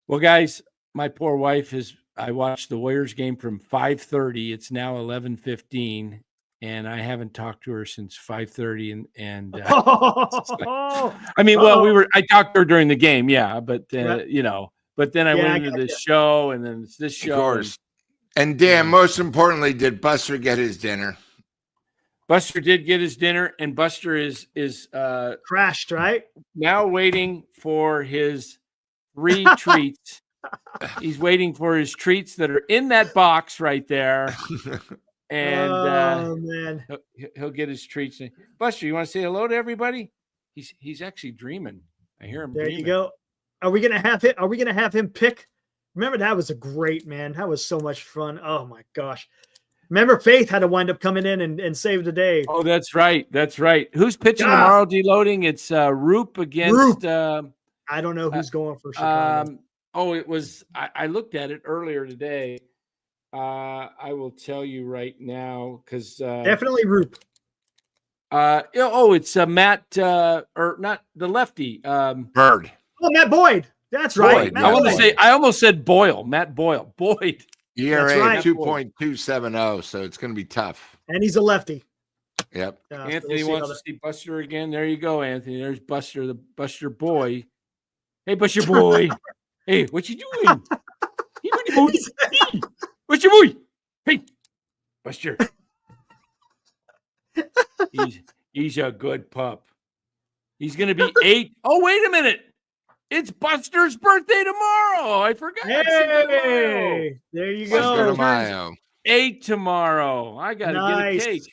Well, guys, my poor wife I watched the Warriors game from 5:30. It's now 11:15, and I haven't talked to her since 5:30. I talked to her during the game, yeah, but but then I went into this show, and then it's this show. Of course. And Dan, most importantly, did Buster get his dinner? Buster did get his dinner, and Buster is crashed, right? Now waiting for his 3 treats. He's waiting for his treats that are in that box right there. And man, he'll get his treats. Buster, you want to say hello to everybody? He's actually dreaming. I hear him. There dreaming. You go. Are we gonna have him pick? Remember, that was a great, man. That was so much fun. Oh my gosh. Remember, Faith had to wind up coming in and save the day. Oh, that's right. That's right. Who's pitching tomorrow? Deloading. It's Roop against. I don't know who's going for Chicago. It was. I looked at it earlier today. I will tell you right now because definitely Roop. It's Matt or not the lefty. Bird. Oh, Matt Boyd. That's right. I almost said Boyle. Matt Boyle. Boyd. ERA 2.270, so it's going to be tough. And he's a lefty. Yep. Anthony wants to see Buster again. There you go, Anthony. There's Buster, the Buster boy. Hey, Buster boy. Hey, what you doing? Hey, Buster boy. Hey, Buster. He's a good pup. He's going to be 8. Oh, wait a minute. It's Buster's birthday tomorrow. I forgot. Hey, there you go. 8 tomorrow. I got to get a cake.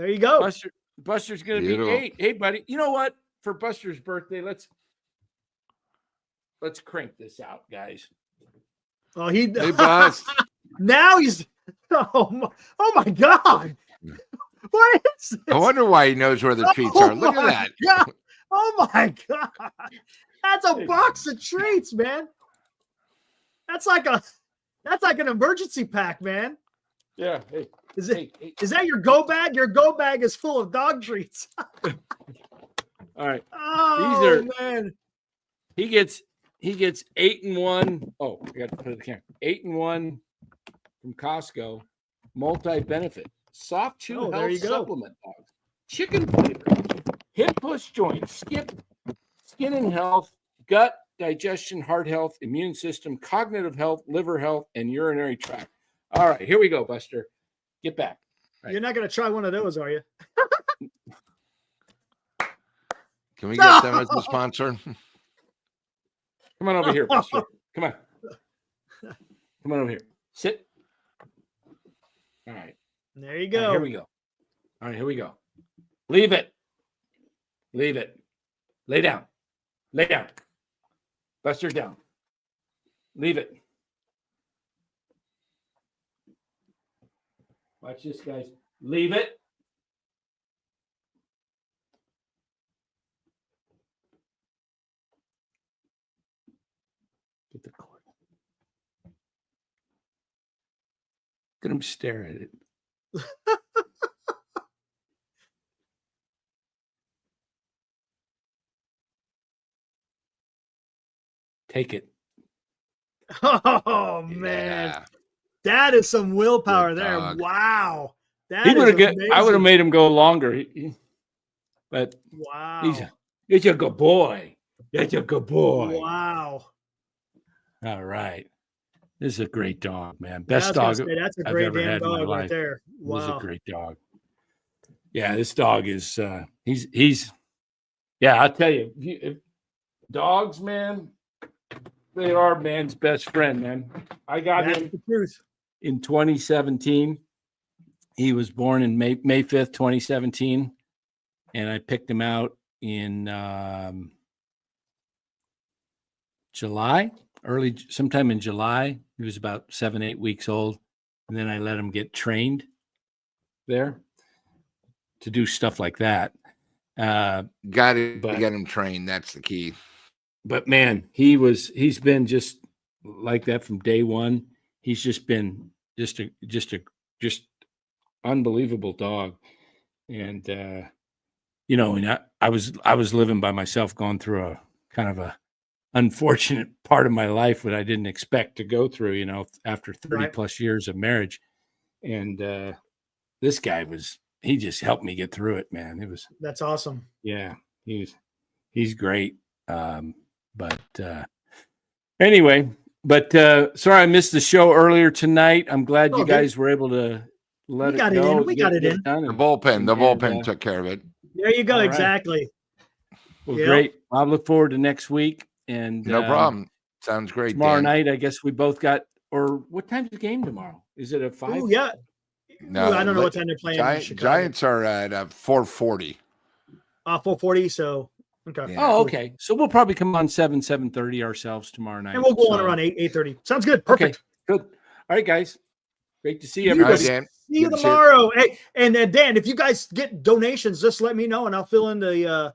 There you go. Buster's going to be 8. Hey, buddy. You know what? For Buster's birthday, let's crank this out, guys. Oh, he Bust. Now he's oh my God. What is this? I wonder why he knows where the treats are. Look at that. God. Oh my God. That's a box of treats, man. That's like an emergency pack, man. Yeah. Hey. Is that your go bag? Your go bag is full of dog treats. All right. Oh, man. He gets 8-in-1. Oh, I got to put it in the camera. 8-in-1 from Costco. Multi-benefit. Soft chew health supplement dogs. Chicken flavor. Hip push joint. Skip. Skin and health. Gut, digestion, heart health, immune system, cognitive health, liver health, and urinary tract. All right. Here we go, Buster. Get back. Right. You're not going to try one of those, are you? Can we get them as a sponsor? Come on over here, Buster. Come on. Come on over here. Sit. All right. There you go. Right, here we go. All right, here we go. Leave it. Leave it. Lay down. Lay down. Buster down. Leave it. Watch this, guys. Leave it. Get the cord. Let him stare at it. Take it. Oh man, that is some willpower there. Wow, I would have made him go longer, but wow, he's a good boy. That's a good boy. Wow. All right, this is a great dog, man. Best dog that's a I've great ever damn had in my dog life. right there. Wow, this is a great dog. Yeah, this dog is. He's. Yeah, I'll tell you, if dogs, man. They are man's best friend, man. I got him in 2017. He was born in May 5th, 2017. And I picked him out in sometime in July. He was about 7-8 weeks old. And then I let him get trained there to do stuff like that. Got to get him trained. That's the key. But man, he's been just like that from day one. He's just been just unbelievable dog. And and I was living by myself, going through a kind of a unfortunate part of my life that I didn't expect to go through, after 30 plus years of marriage. And this guy he just helped me get through it, man. That's awesome. Yeah, he's great. Anyway, sorry I missed the show earlier tonight. I'm glad you guys were able to let it go. We got it in. The bullpen took care of it. There you go. Right. Exactly. Well, great. I'll look forward to next week. And no problem. Sounds great. Tomorrow night, I guess we both got. Or what time's the game tomorrow? Is it at 5? Ooh, yeah. No, I don't know what time they're playing. Giants are at 4:40. 4:40. So. Okay. Yeah. Oh, okay. So we'll probably come on 7:30 ourselves tomorrow night. And we'll go on around 8:30. Sounds good. Perfect. Okay, good. All right, guys. Great to see everybody. See you tomorrow. Hey, and Dan, if you guys get donations, just let me know and I'll fill in the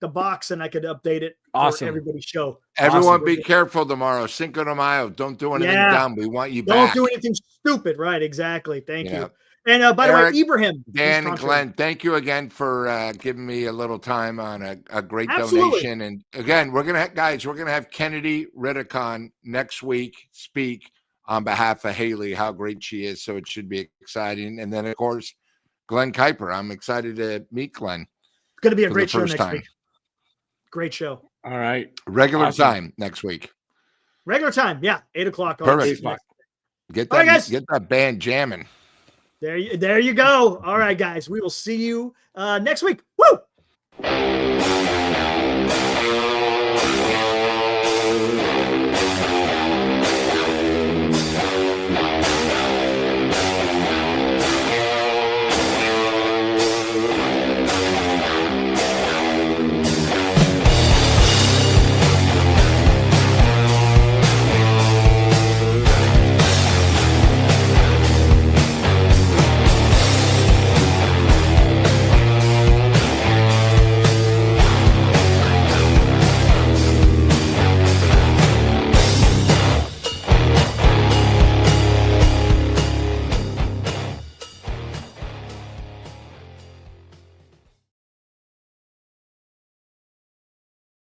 box and I could update it for everybody's show. Everyone be careful tomorrow. Cinco de Mayo. Don't do anything dumb. We want you back. Don't do anything stupid. Right. Exactly. Thank you. And by Eric, the way, Ibrahim, Dan, and Glenn, thank you again for giving me a little time on a great donation. And again, we're gonna have Kennedy Ridicon next week speak on behalf of Haley, how great she is. So it should be exciting. And then of course, Glenn Kuiper. I'm excited to meet Glenn. It's gonna be a great show next week. Great show. All right, regular time next week. Regular time, 8:00. Perfect. Get that band jamming. There you go. All right, guys. We will see you next week. Woo!